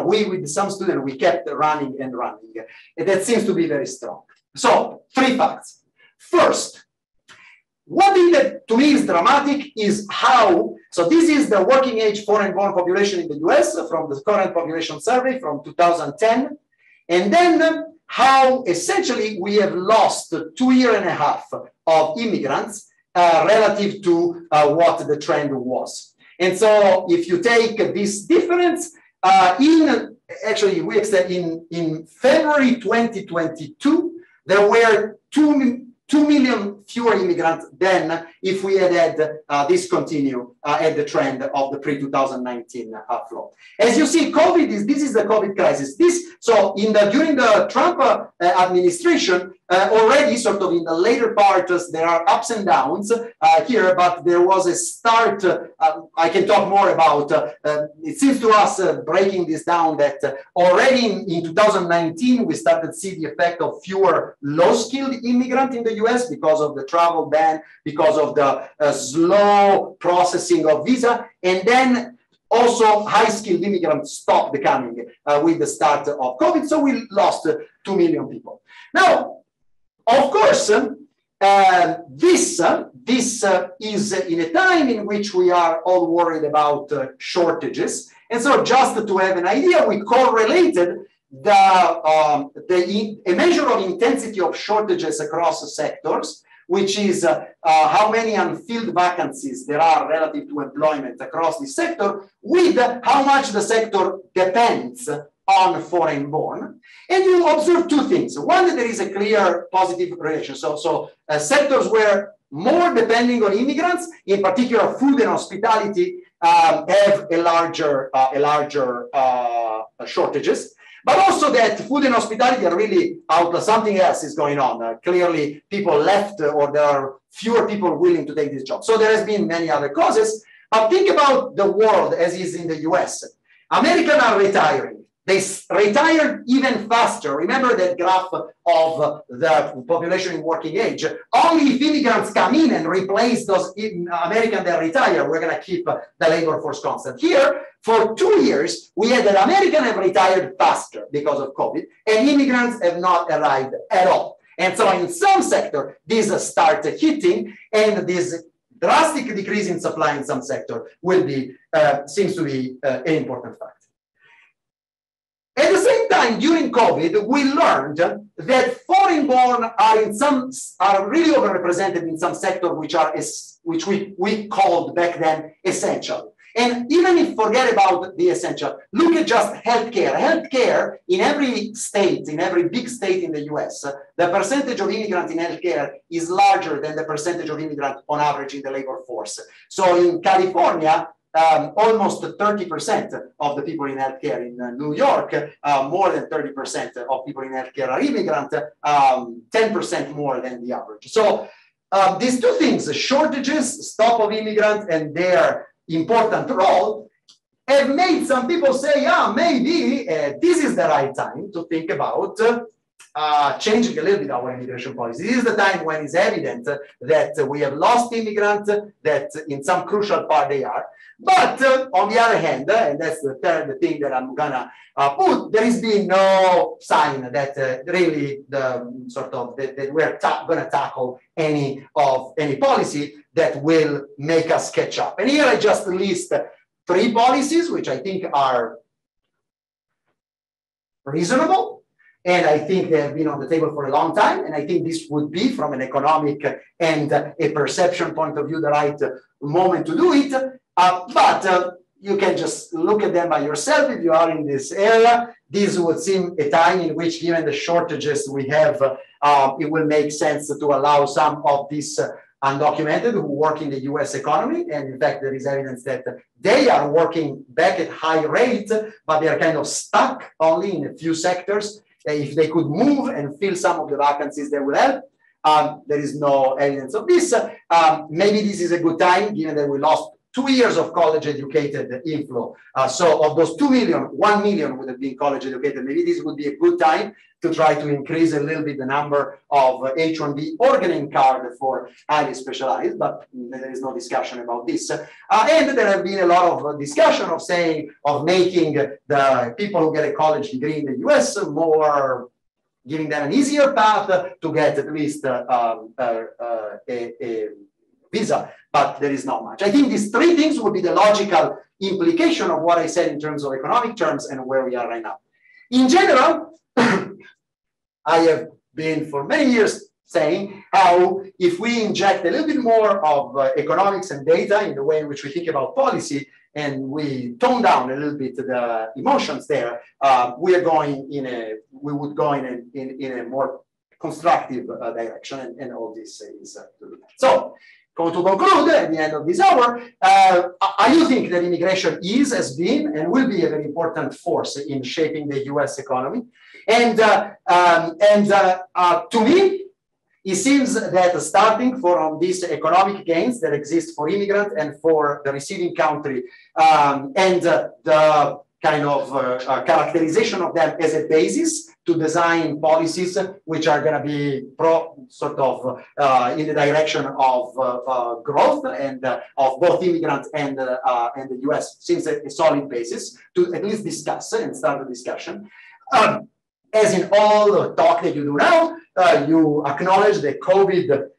we with some students, we kept running and running. And that seems to be very strong. So 3 facts. First, one thing that to me is dramatic is how, so this is the working age foreign-born population in the US from the current population survey from 2010. And then how essentially we have lost 2.5 years of immigrants relative to what the trend was. And so if you take this difference, in February 2022, there were 2 million fewer immigrants than if we had this continue at the trend of the pre-2019 flow. As you see, this is the COVID crisis. During the Trump administration, already sort of in the later parts, there are ups and downs here, but there was a start. I can talk more about, it seems to us, breaking this down, that already in 2019, we started to see the effect of fewer low-skilled immigrants in the US because of the travel ban, because of the slow processing of visa, and then also high-skilled immigrants stopped coming with the start of COVID, so we lost 2 million people. Now, of course, this is in a time in which we are all worried about shortages, and so just to have an idea, we correlated a measure of intensity of shortages across sectors, which is how many unfilled vacancies there are relative to employment across the sector, with how much the sector depends on foreign-born. And you observe two things. One, that there is a clear positive relation. So sectors where more depending on immigrants, in particular food and hospitality, have a larger shortages. But also that food and hospitality are really out. Something else is going on. Clearly, people left, or there are fewer people willing to take this job. So there has been many other causes. But think about the world as is in the US. Americans are retiring. They retired even faster. Remember that graph of the population in working age. Only if immigrants come in and replace those Americans that retire, we're going to keep the labor force constant. Here, for 2 years, we had that Americans have retired faster because of COVID, and immigrants have not arrived at all. And so in some sector, these start hitting, and this drastic decrease in supply in some sector will be, seems to be an important fact. At the same time, during COVID, we learned that foreign-born are really overrepresented in some sector which we called back then essential. And even if forget about the essential, look at just healthcare. Healthcare in every state, in every big state in the US, the percentage of immigrants in healthcare is larger than the percentage of immigrants on average in the labor force. So in California, almost 30% of the people in healthcare. In New York, more than 30% of people in healthcare are immigrant, 10% more than the average. So these two things, shortages, stop of immigrants, and their important role, have made some people say, yeah, maybe this is the right time to think about changing a little bit our immigration policy. This is the time when it's evident that we have lost immigrants, that in some crucial part they are. But on the other hand, and that's the third thing that I'm gonna put, there has been no sign that really the sort of that we're gonna tackle any policy that will make us catch up. And here I just list 3 policies which I think are reasonable, and I think they have been on the table for a long time, and I think this would be, from an economic and a perception point of view, the right moment to do it. But you can just look at them by yourself if you are in this area. This would seem a time in which, given the shortages we have, it will make sense to allow some of these undocumented who work in the US economy. And in fact, there is evidence that they are working back at high rate, but they are kind of stuck only in a few sectors. If they could move and fill some of the vacancies, they will help. There is no evidence of this. Maybe this is a good time, given that we lost 2 years of college-educated inflow. So of those 2 million, 1 million would have been college-educated. Maybe this would be a good time to try to increase a little bit the number of H-1B organing card for highly specialized, but there is no discussion about this. And there have been a lot of discussion of making the people who get a college degree in the US more, giving them an easier path to get at least a visa, but there is not much. I think these 3 things would be the logical implication of what I said in terms of economic terms and where we are right now. In general, I have been for many years saying how if we inject a little bit more of economics and data in the way in which we think about policy, and we tone down a little bit the emotions there, we would go in a more constructive direction, and all this is to do that. So, to conclude at the end of this hour, I do think that immigration has been, and will be a very important force in shaping the US economy. And to me, it seems that starting from these economic gains that exist for immigrants and for the receiving country, and the kind of characterization of them as a basis to design policies which are going to be in the direction of growth and of both immigrants and the US, seems a solid basis to at least discuss and start a discussion. As in all the talk that you do now, you acknowledge that COVID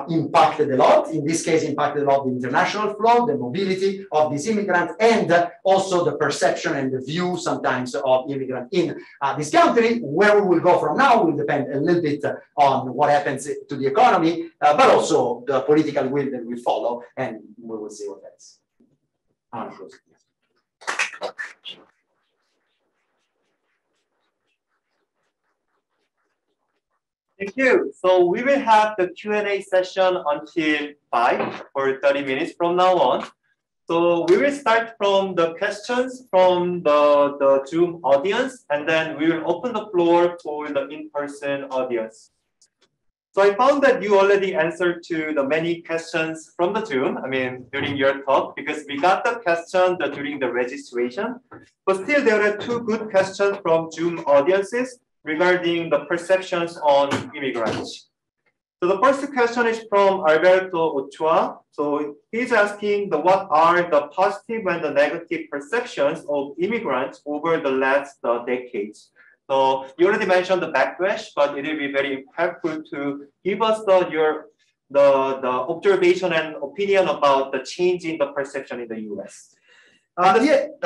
impacted a lot. In this case, impacted a lot the international flow, the mobility of these immigrants, and also the perception and the view sometimes of immigrants in this country. Where we will go from now will depend a little bit on what happens to the economy, but also the political will that we follow, and we will see what happens. Thank you. So we will have the Q&A session until 5 or 30 minutes from now on. So we will start from the questions from the Zoom audience, and then we will open the floor for the in-person audience. So I found that you already answered to the many questions from the Zoom, during your talk, because we got the question during the registration, but still there are two good questions from Zoom audiences regarding the perceptions on immigrants. So the first question is from Alberto Ochoa. So he's asking what are the positive and the negative perceptions of immigrants over the last decades? So you already mentioned the backlash, but it will be very helpful to give us the observation and opinion about the change in the perception in the US. The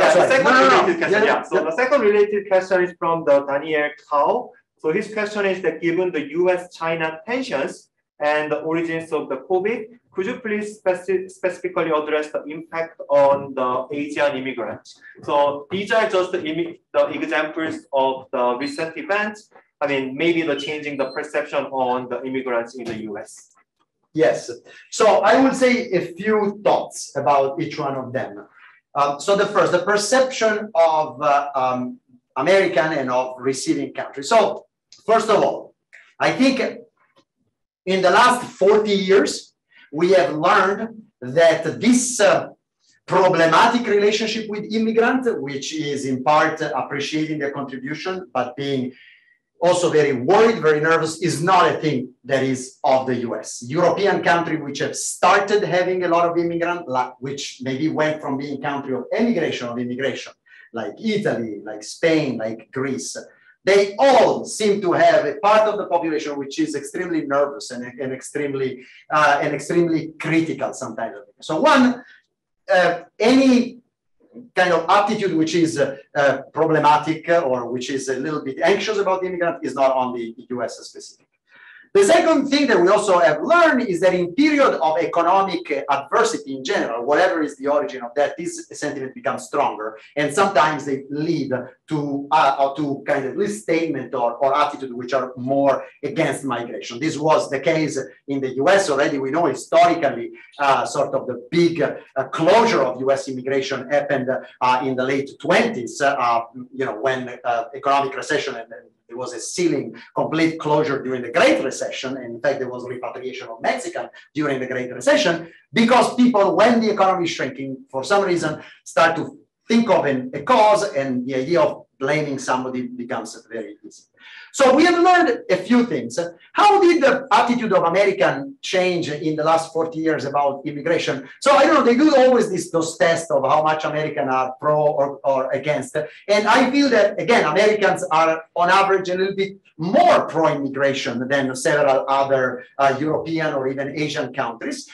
second related question is from the Daniel Kao. So his question is that given the US-China tensions and the origins of the COVID, could you please specifically address the impact on the Asian immigrants? So these are just the examples of the recent events. Maybe the changing the perception on the immigrants in the US. Yes. So I would say a few thoughts about each one of them. So the first, the perception of American and of receiving countries. So first of all, I think in the last 40 years, we have learned that this problematic relationship with immigrants, which is in part appreciating their contribution, but being also very worried, very nervous, is not a thing that is of the US. European countries which have started having a lot of immigrants, which maybe went from being country of immigration, like Italy, like Spain, like Greece, they all seem to have a part of the population which is extremely nervous and extremely critical sometimes. So any kind of attitude which is problematic or which is a little bit anxious about the immigrant is not only US specific. The second thing that we also have learned is that in period of economic adversity in general, whatever is the origin of that, this sentiment becomes stronger, and sometimes they lead to kind of this statement or attitude which are more against migration. This was the case in the US already. We know historically sort of the big closure of US immigration happened in the late 20s, when economic recession and there was a ceiling complete closure during the Great Recession. And in fact, there was repatriation of Mexicans during the Great Recession because people, when the economy is shrinking, for some reason, start to think of a cause, and the idea of blaming somebody becomes very easy. So we have learned a few things. How did the attitude of Americans change in the last 40 years about immigration? So I don't know, they do always those tests of how much Americans are pro or against. And I feel that, again, Americans are on average a little bit more pro-immigration than several other European or even Asian countries.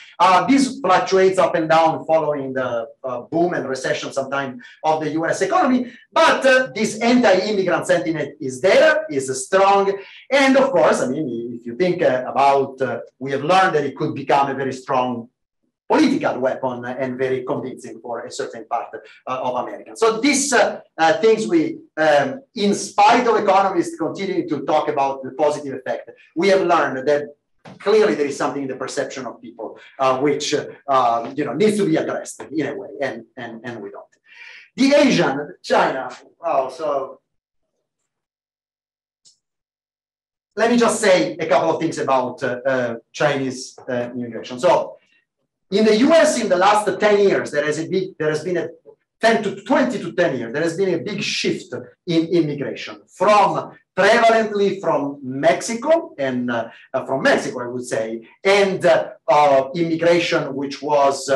This fluctuates up and down following the boom and recession sometime of the US economy. But this anti-immigrant sentiment is there, is strong. And of course, if you think about, we have learned that it could become a very strong political weapon and very convincing for a certain part of Americans. So these things we, in spite of economists continuing to talk about the positive effect, we have learned that clearly there is something in the perception of people which needs to be addressed in a way, and we don't. The Asian, China, so let me just say a couple of things about Chinese immigration. So in the US in the last 10 years, there has been a 20 to 10 years, there has been a big shift in immigration prevalently from Mexico and I would say, and immigration which was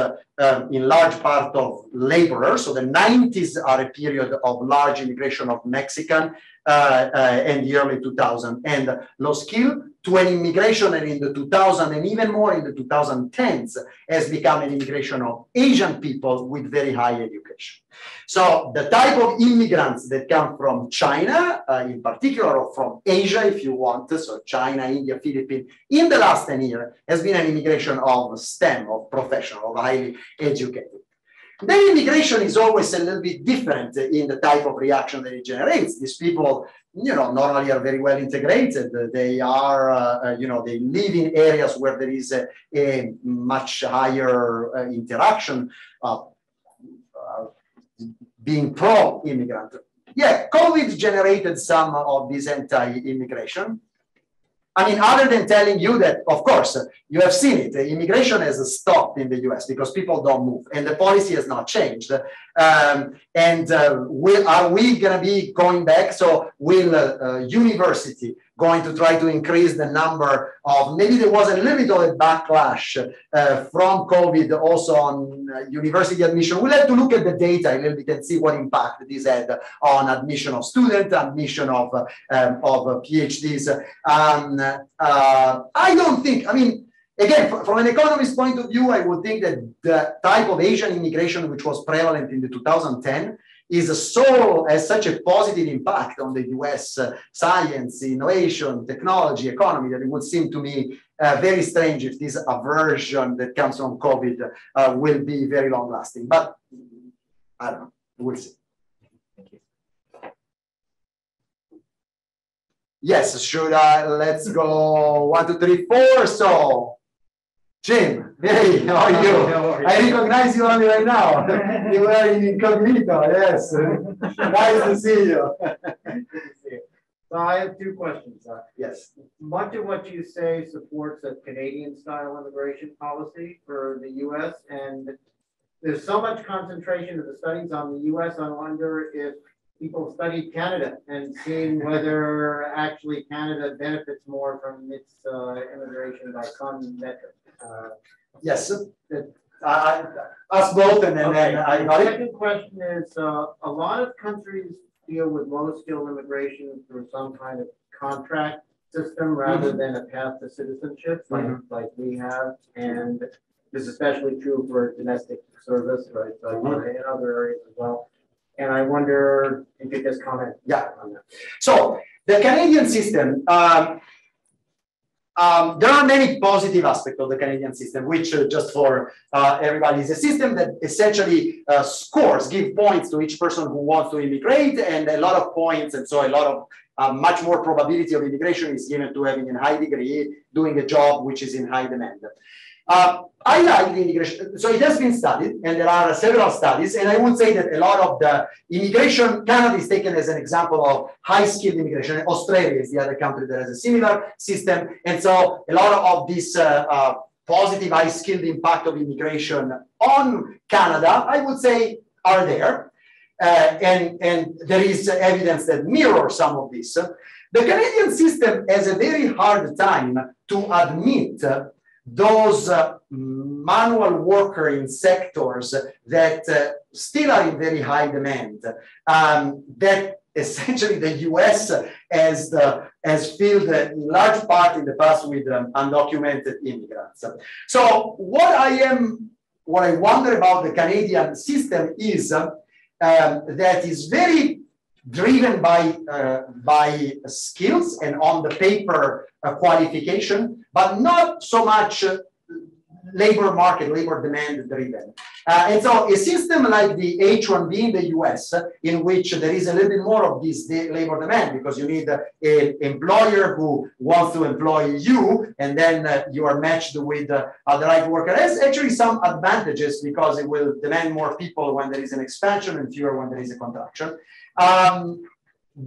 in large part of laborers. So the 90s are a period of large immigration of Mexican and the early 2000s, and low skill, to an immigration, and in the 2000s and even more in the 2010s has become an immigration of Asian people with very high education. So the type of immigrants that come from China, in particular, or from Asia, if you want, so China, India, Philippines, in the last 10 years has been an immigration of STEM, of professional, of highly educated. Then immigration is always a little bit different in the type of reaction that it generates. These people, you know, normally are very well integrated. They are, you know, they live in areas where there is a much higher interaction, being pro-immigrant. Yeah, COVID generated some of this anti-immigration. I mean, other than telling you that, of course, you have seen it, immigration has stopped in the US because people don't move and the policy has not changed. Are we going to be going back? So will university going to try to increase the number of, maybe there was a little bit of a backlash from COVID also on university admission. We'll have to look at the data a little bit and see what impact this had on admission of students, admission of PhDs. I don't think, I mean, again, from an economist point of view, I would think that the type of Asian immigration which was prevalent in the 2010 has such a positive impact on the US science, innovation, technology, economy, that it would seem to me very strange if this aversion that comes from COVID will be very long lasting. But I don't know, we'll see. Thank you. Yes, should I? Let's go 1, 2, 3, 4. So, Jim, hey, how are you? I recognize you only right now. You were in incognito, yes. Nice to see you. So I have 2 questions. Yes. Much of what you say supports a Canadian-style immigration policy for the U.S., and there's so much concentration of the studies on the U.S. I wonder if people studied Canada and seeing whether actually Canada benefits more from its immigration by some metric. Yes. Us both, and then okay. I got The it. second question is, a lot of countries deal with low-skill immigration through some kind of contract system rather than a path to citizenship, like we have, and this is especially true for domestic service, right? But in other areas as well. And I wonder if you could just comment on that. So the Canadian system, there are many positive aspects of the Canadian system, which just for everybody is a system that essentially give points to each person who wants to immigrate, and a lot of points, and so a lot of much more probability of immigration is given to having a high degree, doing a job which is in high demand. I like the immigration, so it has been studied, and there are several studies, and I would say that a lot of the immigration, Canada is taken as an example of high-skilled immigration. Australia is the other country that has a similar system, and so a lot of this positive high-skilled impact of immigration on Canada, I would say, are there, and there is evidence that mirrors some of this. The Canadian system has a very hard time to admit those manual workers in sectors that still are in very high demand, that essentially the US has filled in large part in the past with undocumented immigrants. So what I wonder about the Canadian system is that is very driven by skills and on the paper qualification, but not so much labor market, labor demand driven. And so a system like the H-1B in the US, in which there is a little bit more of this labor demand, because you need an employer who wants to employ you, and then you are matched with the right worker, has actually some advantages because it will demand more people when there is an expansion and fewer when there is a contraction.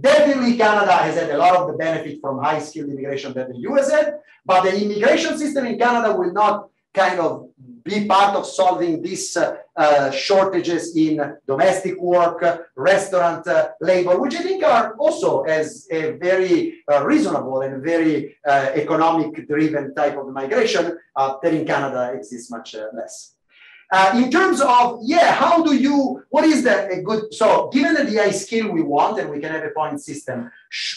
Definitely Canada has had a lot of the benefit from high-skilled immigration that the US had, but the immigration system in Canada will not kind of be part of solving these shortages in domestic work, restaurant labor, which I think are also as a very reasonable and very economic-driven type of migration that in Canada exists much less. In terms of, how do you, what is a good, so given the high skill we want and we can have a point system,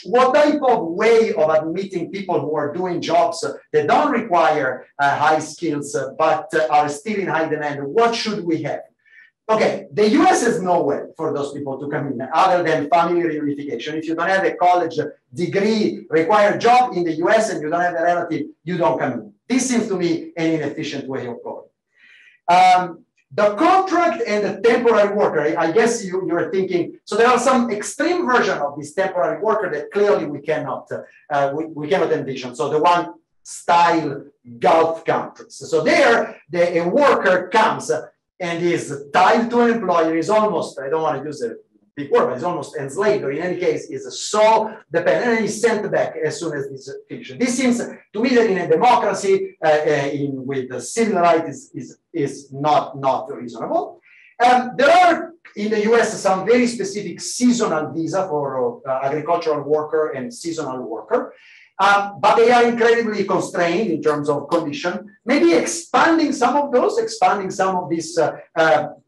what type of way of admitting people who are doing jobs that don't require high skills but are still in high demand, what should we have? Okay, the US has no way for those people to come in other than family reunification. If you don't have a college degree required job in the US and you don't have a relative, you don't come in. This seems to me an inefficient way of going. The contract and the temporary worker, I guess you're thinking, so there are some extreme version of this temporary worker that clearly we cannot envision. So the one style Gulf countries. So there, a worker comes and is tied to an employer, is almost, I don't want to use a big word, but is almost enslaved, or in any case, is so dependent, and is sent back as soon as this finishes. This seems to me that in a democracy with the similar rights is not reasonable. There are in the US some very specific seasonal visa for agricultural worker and seasonal worker. But they are incredibly constrained in terms of condition. Maybe expanding some of this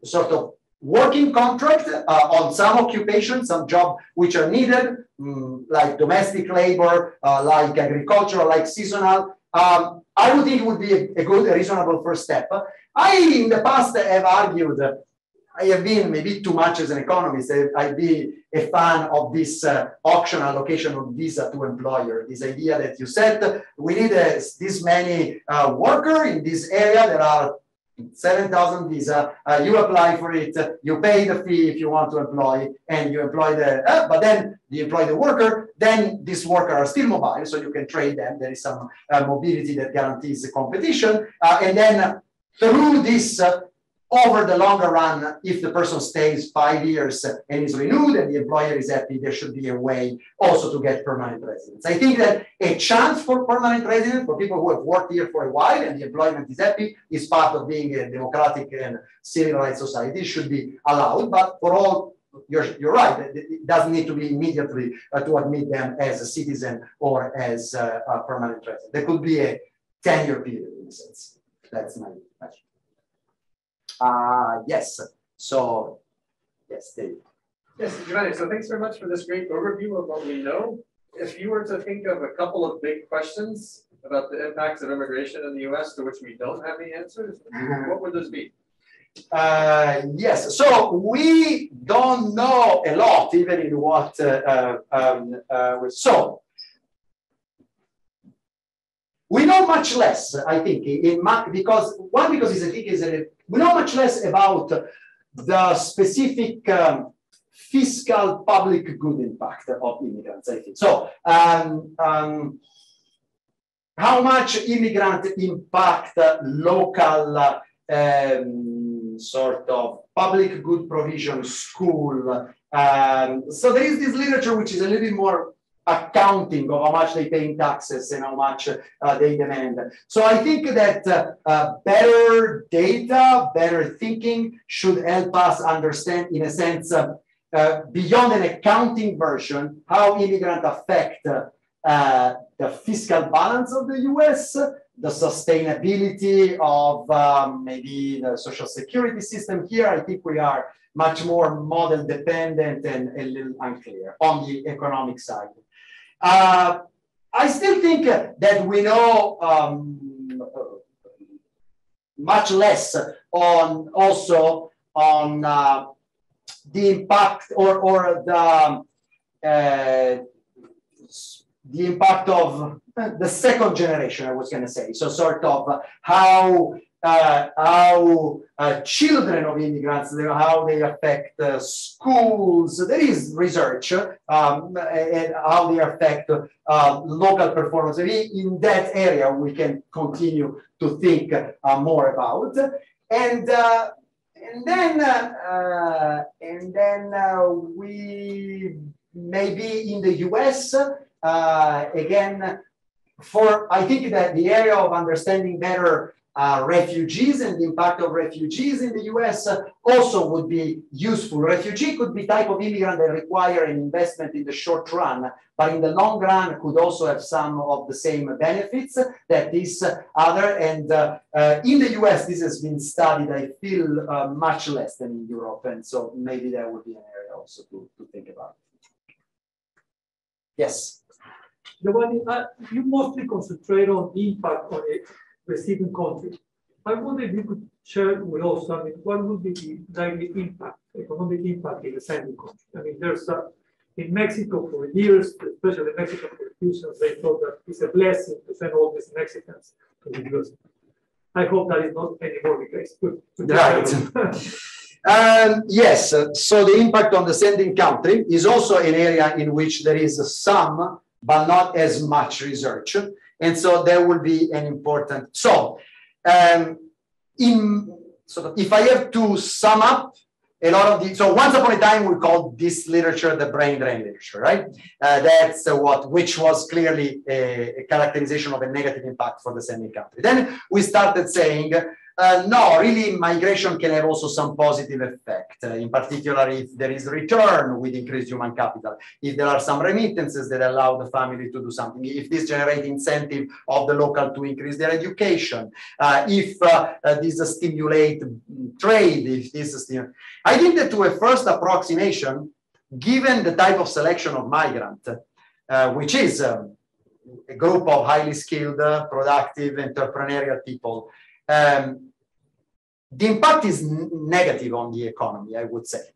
sort of working contract on some occupations, some jobs which are needed, like domestic labor, like agricultural, like seasonal. I would think it would be a good, reasonable first step. I, in the past, have argued, I have been maybe too much as an economist, I'd be a fan of this auction allocation of visa to employer. This idea that you said, we need this many workers in this area, there are 7,000 visa, you apply for it, you pay the fee if you want to employ, and you employ but then you employ the worker, then these workers are still mobile, so you can trade them. There is some mobility that guarantees the competition. And then through this, over the longer run, if the person stays 5 years and is renewed and the employer is happy, there should be a way also to get permanent residence. I think that a chance for permanent residence for people who have worked here for a while and the employment is happy is part of being a democratic and civil rights society, should be allowed. But for all, you're right, it doesn't need to be immediately to admit them as a citizen or as a permanent resident. There could be a 10-year period in a sense. That's my question. Yes. So, yes, Dave. Yes, Giovanni. So thanks very much for this great overview of what we know. If you were to think of a couple of big questions about the impacts of immigration in the U.S. to which we don't have the answers, what would those be? Yes. So we don't know a lot, even in what so. We know much less, I think, because we know much less about the specific fiscal public good impact of immigrants, I think. So, how much immigrant impact local sort of public good provision, school. So there is this literature which is a little bit more accounting of how much they pay in taxes and how much they demand. So I think that better data, better thinking should help us understand, in a sense, beyond an accounting version, how immigrants affect the fiscal balance of the US, the sustainability of maybe the social security system. Here, I think we are much more model dependent and a little unclear on the economic side. I still think that we know much less on also on the impact or the impact of the second generation, I was going to say. So sort of how children of immigrants, how they affect schools. There is research and how they affect local performance. In that area, we can continue to think more about. And then we maybe in the US, again, I think that the area of understanding better refugees and the impact of refugees in the US also would be useful. Refugee could be type of immigrant that require an investment in the short run, but in the long run could also have some of the same benefits that this other. And in the US, this has been studied, I feel, much less than in Europe. And so maybe that would be an area also to think about. Yes. Giovanni, you mostly concentrate on impact on a receiving country. I wonder if you could share with us, I mean, what would be the likely impact, economic impact in the sending country? I mean, there's in Mexico for years, especially Mexican politicians, they thought that it's a blessing to send all these Mexicans to the US. I hope that is not anymore the case. Right. Yes, so the impact on the sending country is also an area in which there is some, but not as much research. And so there will be an important, if I have to sum up a lot of the, so once upon a time we called this literature the brain drain literature, right? That's which was clearly a characterization of a negative impact for the sending country. Then we started saying, no, really migration can have also some positive effect, in particular if there is return with increased human capital, if there are some remittances that allow the family to do something, if this generates incentive of the local to increase their education, if this stimulate trade, if this stimulate. I think that to a first approximation, given the type of selection of migrant, which is a group of highly skilled, productive, entrepreneurial people, the impact is negative on the economy, I would say.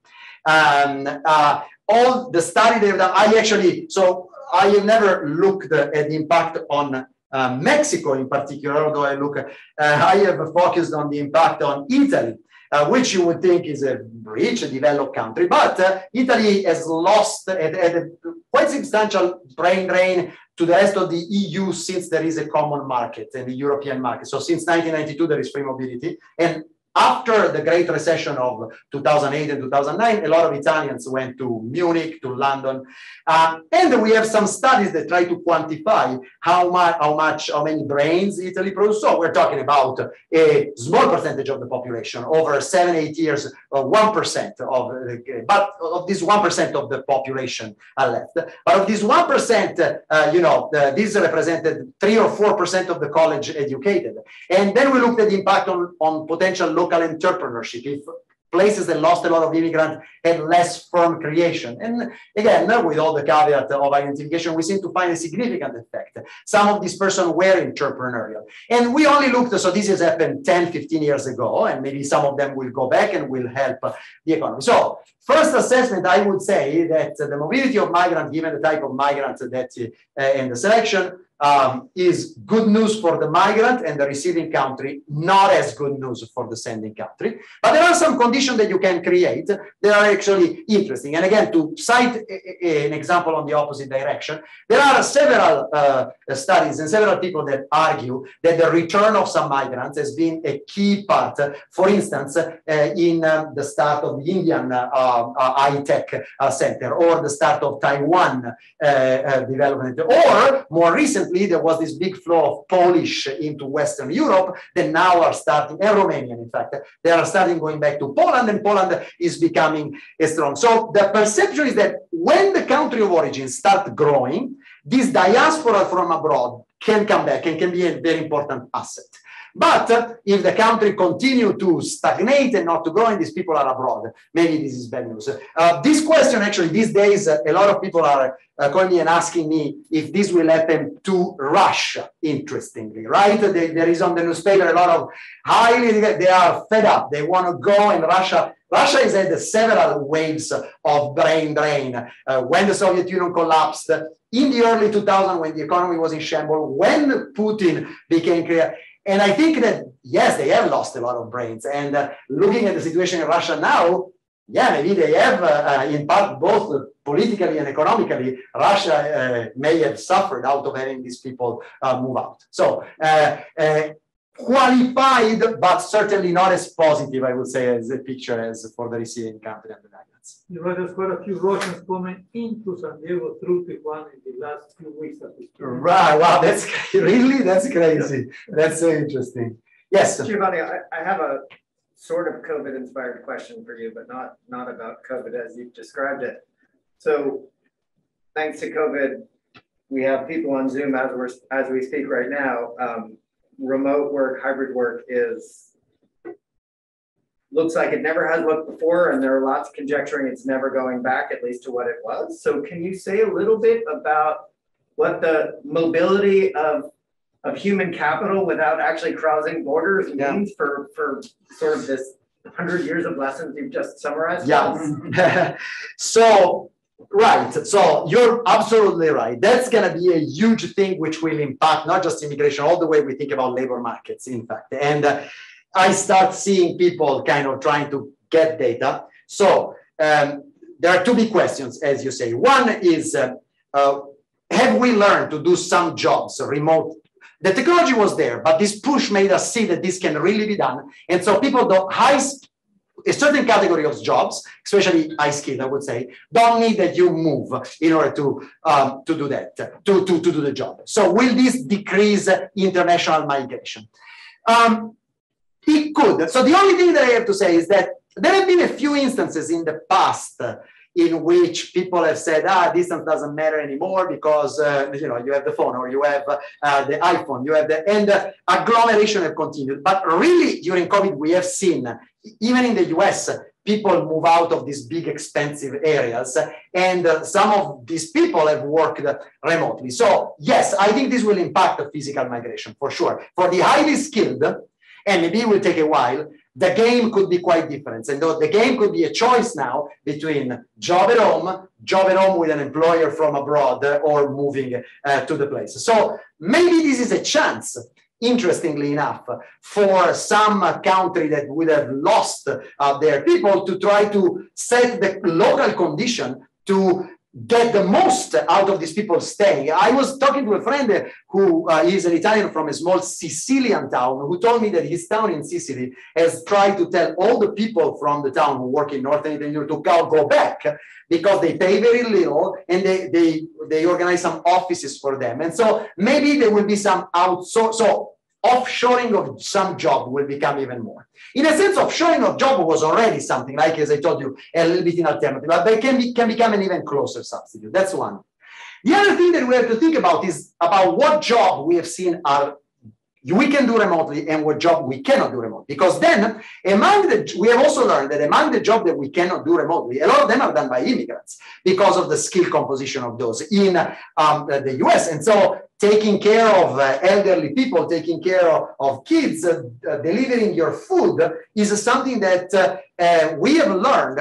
All the study that I have never looked at the impact on Mexico in particular, although I have focused on the impact on Italy, which you would think is a rich, developed country, but Italy has lost a quite substantial brain drain to the rest of the EU since there is a common market in the European market. So since 1992, there is free mobility. And after the Great Recession of 2008 and 2009, a lot of Italians went to Munich, to London. And we have some studies that try to quantify how many brains Italy produces. So we're talking about a small percentage of the population, over 7-8 years, 1% but of this 1% of the population are left. But of this 1%, this represented 3 or 4% of the college educated. And then we looked at the impact on potential local entrepreneurship. If places that lost a lot of immigrants had less firm creation. And again, with all the caveat of identification, we seem to find a significant effect. Some of these persons were entrepreneurial. And we only looked, so this has happened 10, 15 years ago, and maybe some of them will go back and will help the economy. So first assessment, I would say that the mobility of migrants, given the type of migrants that and the selection, is good news for the migrant and the receiving country, not as good news for the sending country. But there are some conditions that you can create that are actually interesting. And again, to cite an example on the opposite direction, there are several studies and several people that argue that the return of some migrants has been a key part, for instance, in the start of the Indian high-tech center, or the start of Taiwan development, or more recently, there was this big flow of Polish into Western Europe that now are starting, and Romanian, in fact, they are starting going back to Poland, and Poland is becoming strong. So the perception is that when the country of origin starts growing, this diaspora from abroad can come back and can be a very important asset. But if the country continue to stagnate and not to grow, and these people are abroad, maybe this is bad news. This question, actually, these days, a lot of people are calling me and asking me if this will happen to Russia, interestingly, right? There is on the newspaper a lot of they are fed up. They want to go, and Russia has had several waves of brain drain. When the Soviet Union collapsed, in the early 2000s, when the economy was in shambles, when Putin became clear. And I think that, yes, they have lost a lot of brains. And looking at the situation in Russia now, yeah, maybe they have, in part, both politically and economically, Russia may have suffered out of having these people move out. So qualified, but certainly not as positive, I would say, as a picture as for the receiving country and the migrants. You know, there's quite a few Russians coming into San Diego through Tijuana in the last few weeks. Right, wow, that's crazy. That's so interesting. Yes. Giovanni, I have a sort of COVID-inspired question for you, but not about COVID as you've described it. So thanks to COVID, we have people on Zoom as we speak right now. Remote work, hybrid work looks like it never has looked before, and there are lots conjecturing it's never going back, at least to what it was. So can you say a little bit about what the mobility of human capital without actually crossing borders means for sort of this 100 years of lessons you've just summarized? Yeah. So Right. So you're absolutely right. That's going to be a huge thing which will impact not just immigration, all the way we think about labor markets, in fact. And I start seeing people kind of trying to get data. So there are two big questions, as you say. One is, have we learned to do some jobs remote? The technology was there, but this push made us see that this can really be done. And so people don't a certain category of jobs, especially high skilled, I would say, don't need that you move in order to do that, to do the job. So will this decrease international migration? It could. So the only thing that I have to say is that there have been a few instances in the past in which people have said, distance doesn't matter anymore because you know, you have the phone or you have the iPhone, you have and agglomeration have continued. But really, during COVID, we have seen, even in the US, people move out of these big, expensive areas, and some of these people have worked remotely. So yes, I think this will impact the physical migration for sure. For the highly skilled, and maybe it will take a while, the game could be quite different. And the game could be a choice now between job at home with an employer from abroad, or moving to the place. So maybe this is a chance, interestingly enough, for some country that would have lost their people to try to set the local condition to get the most out of these people staying. I was talking to a friend who is an Italian from a small Sicilian town, who told me that his town in Sicily has tried to tell all the people from the town who work in Northern Italy to go back, because they pay very little and they organize some offices for them. And so maybe there will be some offshoring of some job will become even more. In a sense, offshoring of job was already something, like, as I told you, a little bit in alternative, but they can become an even closer substitute. That's one. The other thing that we have to think about is about what job we have seen we can do remotely and what job we cannot do remotely. Because then, we have also learned that among the jobs that we cannot do remotely, a lot of them are done by immigrants because of the skill composition of those in the US. And so taking care of elderly people, taking care of kids, delivering your food is something that we have learned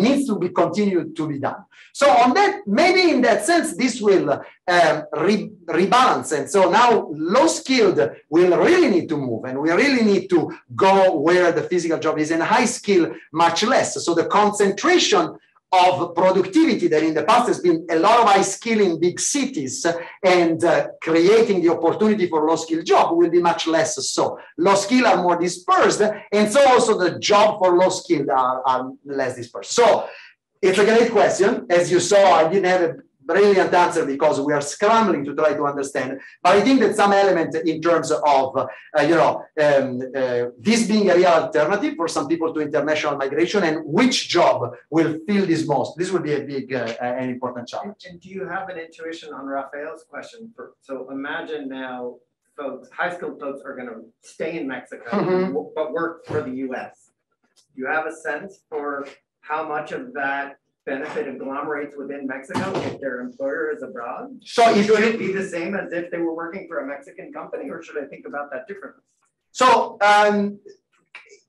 needs to be continued to be done. So on that, maybe in that sense, this will rebalance. And so now low-skilled will really need to move, and we really need to go where the physical job is, and high skill much less. So the concentration of productivity that in the past has been a lot of high skill in big cities and creating the opportunity for low skill job will be much less so. Low skill are more dispersed, and so also the job for low skill are less dispersed. So it's a great question. As you saw, I didn't have a brilliant answer because we are scrambling to try to understand. But I think that some element in terms of, this being a real alternative for some people to international migration, and which job will fill this most. This will be a big and important challenge. And do you have an intuition on Rafael's question? So imagine now folks, high-skilled folks are going to stay in Mexico, but work for the US. Do you have a sense for how much of that benefit agglomerates within Mexico if their employer is abroad? So should it be the same as if they were working for a Mexican company, or should I think about that differently? So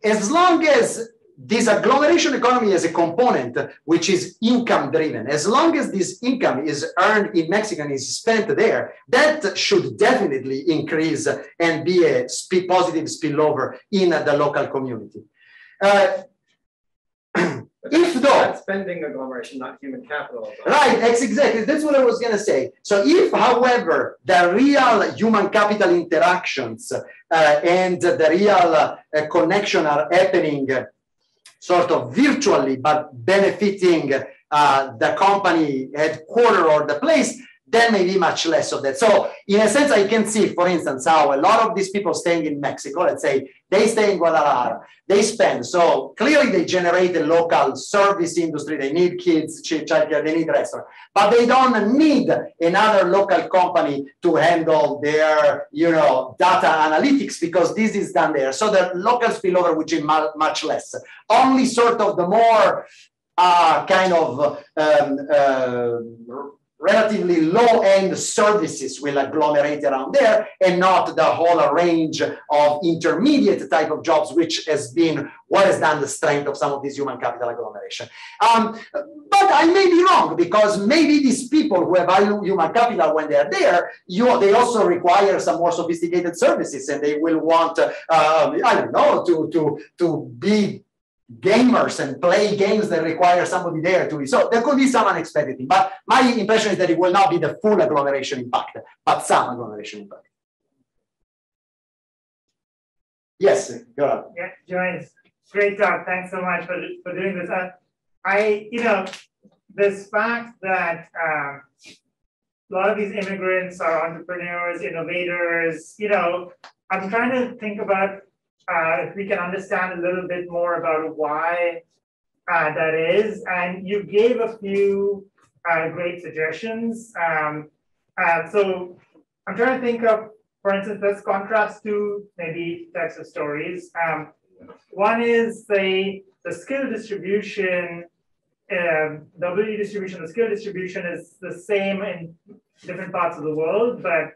as long as this agglomeration economy as a component, which is income driven, as long as this income is earned in Mexico and is spent there, that should definitely increase and be a positive spillover in the local community. That's spending agglomeration, not human capital. Right, exactly. That's what I was going to say. So if, however, the real human capital interactions and the real connection are happening sort of virtually, but benefiting the company headquarters or the place, then maybe much less of that. So in a sense, I can see, for instance, how a lot of these people staying in Mexico, let's say they stay in Guadalajara, they spend, so clearly they generate a local service industry, they need kids, childcare, they need restaurant, but they don't need another local company to handle their, data analytics, because this is done there. So the local spillover, which is much less. Only sort of the more relatively low-end services will agglomerate around there, and not the whole range of intermediate type of jobs, which has been what has done the strength of some of these human capital agglomeration. But I may be wrong, because maybe these people who have human capital when they are there, they also require some more sophisticated services, and they will want, I don't know, to be gamers and play games that require somebody there to be. So there could be some unexpected thing, but my impression is that it will not be the full agglomeration impact, but some agglomeration impact. Yes, go ahead. Yeah, Giovanni, great job. Thanks so much for doing this. This fact that a lot of these immigrants are entrepreneurs, innovators, I'm trying to think about if we can understand a little bit more about why that is. And you gave a few great suggestions. So I'm trying to think of, for instance, let's contrast two maybe types of stories. One is the skill distribution, W distribution. The skill distribution is the same in different parts of the world, but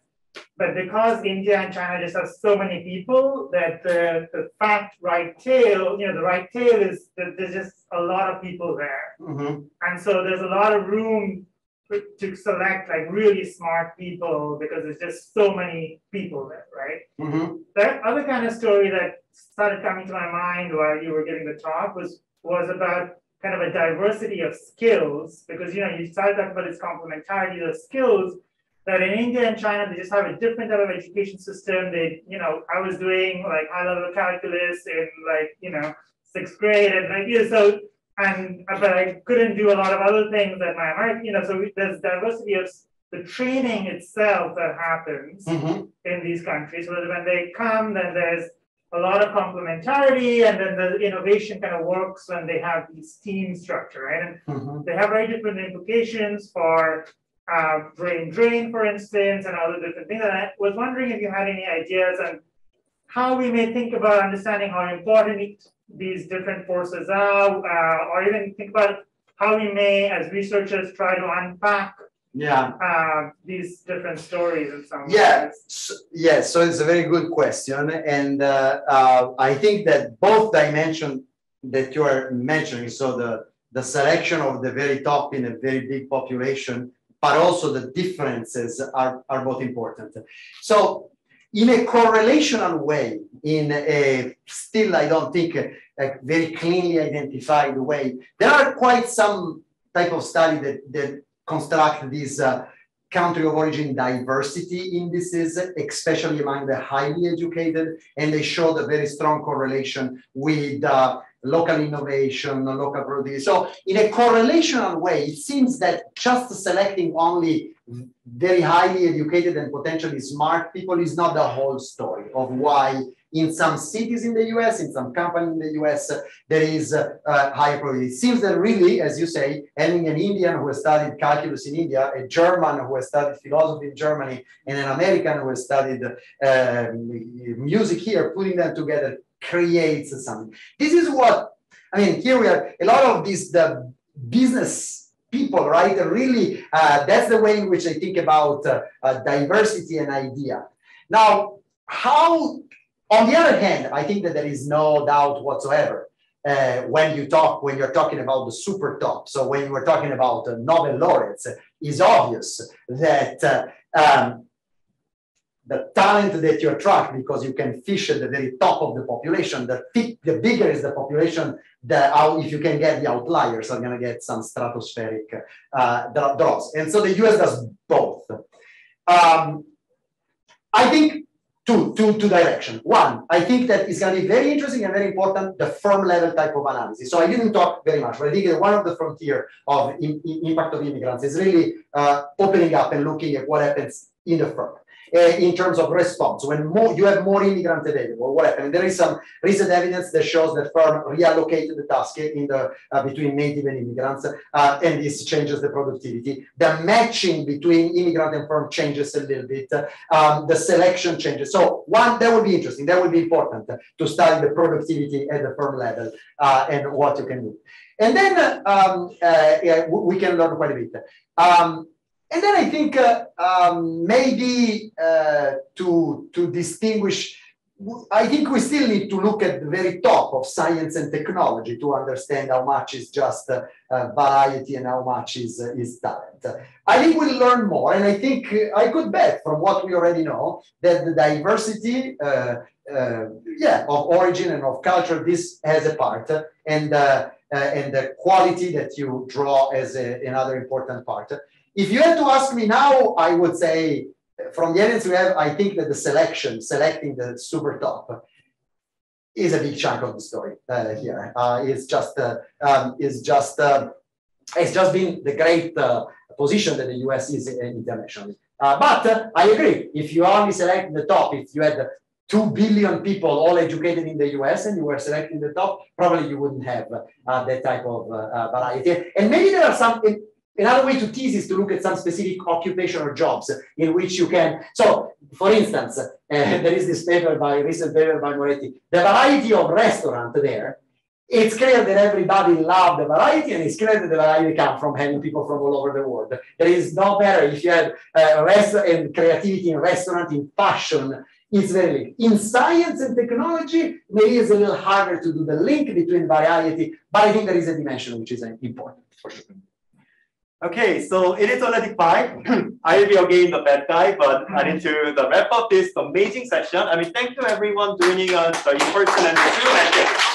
because India and China just have so many people that the fat right tail, the right tail is that there's just a lot of people there. Mm-hmm. And so there's a lot of room to select like really smart people because there's just so many people there, right? Mm-hmm. The other kind of story that started coming to my mind while you were giving the talk was about kind of a diversity of skills, because you started talking about this complementarity of skills that in India and China, they just have a different type of education system. I was doing like high-level calculus in sixth grade, and but I couldn't do a lot of other things that my American, so there's diversity of the training itself that happens mm-hmm. in these countries. So that when they come, then there's a lot of complementarity, and then the innovation kind of works when they have these team structure, right? And mm-hmm. they have very different implications for brain drain, for instance, and other different things. And I was wondering if you had any ideas on how we may think about understanding how important these different forces are, or even think about how we may, as researchers, try to unpack these different stories in some ways. Yes, so it's a very good question. And I think that both dimensions that you are mentioning, so the selection of the very top in a very big population, but also the differences are both important. So in a correlational way, in a still, I don't think, a very cleanly identified way, there are quite some type of study that construct these country of origin diversity indices, especially among the highly educated, and they show the very strong correlation with local innovation, local productivity. So in a correlational way, it seems that just selecting only very highly educated and potentially smart people is not the whole story of why in some cities in the US, in some companies in the US, there is higher probability. It seems that really, as you say, having an Indian who has studied calculus in India, a German who has studied philosophy in Germany, and an American who has studied music here, putting them together creates something. This is what, I mean, here we are, a lot of these, the business people, right? Really, that's the way in which I think about diversity and idea. Now, how, on the other hand, I think that there is no doubt whatsoever when you're talking about the super top. So when you are talking about Nobel laureates, it's obvious that the talent that you attract, because you can fish at the very top of the population, the bigger is the population, if you can get the outliers are going to get some stratospheric draws. And so the US does both. I think two directions. One, I think that it's going to be very interesting and very important, the firm level type of analysis. So I didn't talk very much, but I think that one of the frontier of impact of immigrants is really opening up and looking at what happens in the firm. In terms of response, when you have more immigrants available, what happens? There is some recent evidence that shows that firm reallocated the task in the between native and immigrants, and this changes the productivity. The matching between immigrant and firm changes a little bit. The selection changes. So one, that would be interesting. That would be important to study the productivity at the firm level and what you can do. And then we can learn quite a bit. And then I think maybe to distinguish, I think we still need to look at the very top of science and technology to understand how much is just variety and how much is talent. I think we'll learn more, and I think I could bet from what we already know that the diversity of origin and of culture, this has a part, and the quality that you draw as another important part. If you had to ask me now, I would say from the evidence we have, I think that the selecting the super top is a big chunk of the story here. It's just been the great position that the US is internationally. But I agree, if you only select the top, if you had 2 billion people all educated in the US and you were selecting the top, probably you wouldn't have that type of variety. And maybe there are some, another way to tease is to look at some specific occupational jobs in which you can, so for instance, there is this recent paper by Moretti, the variety of restaurant there, it's clear that everybody loved the variety, and it's clear that the variety comes from having people from all over the world. There is no better if you have and creativity in restaurant, in fashion, it's very linked. In science and technology, maybe it's a little harder to do the link between variety, but I think there is a dimension which is important for sure. Okay, so it is already 5. I will be again the bad guy, but I need to wrap up this amazing session. I mean, thank you everyone joining us in person and the Zoom.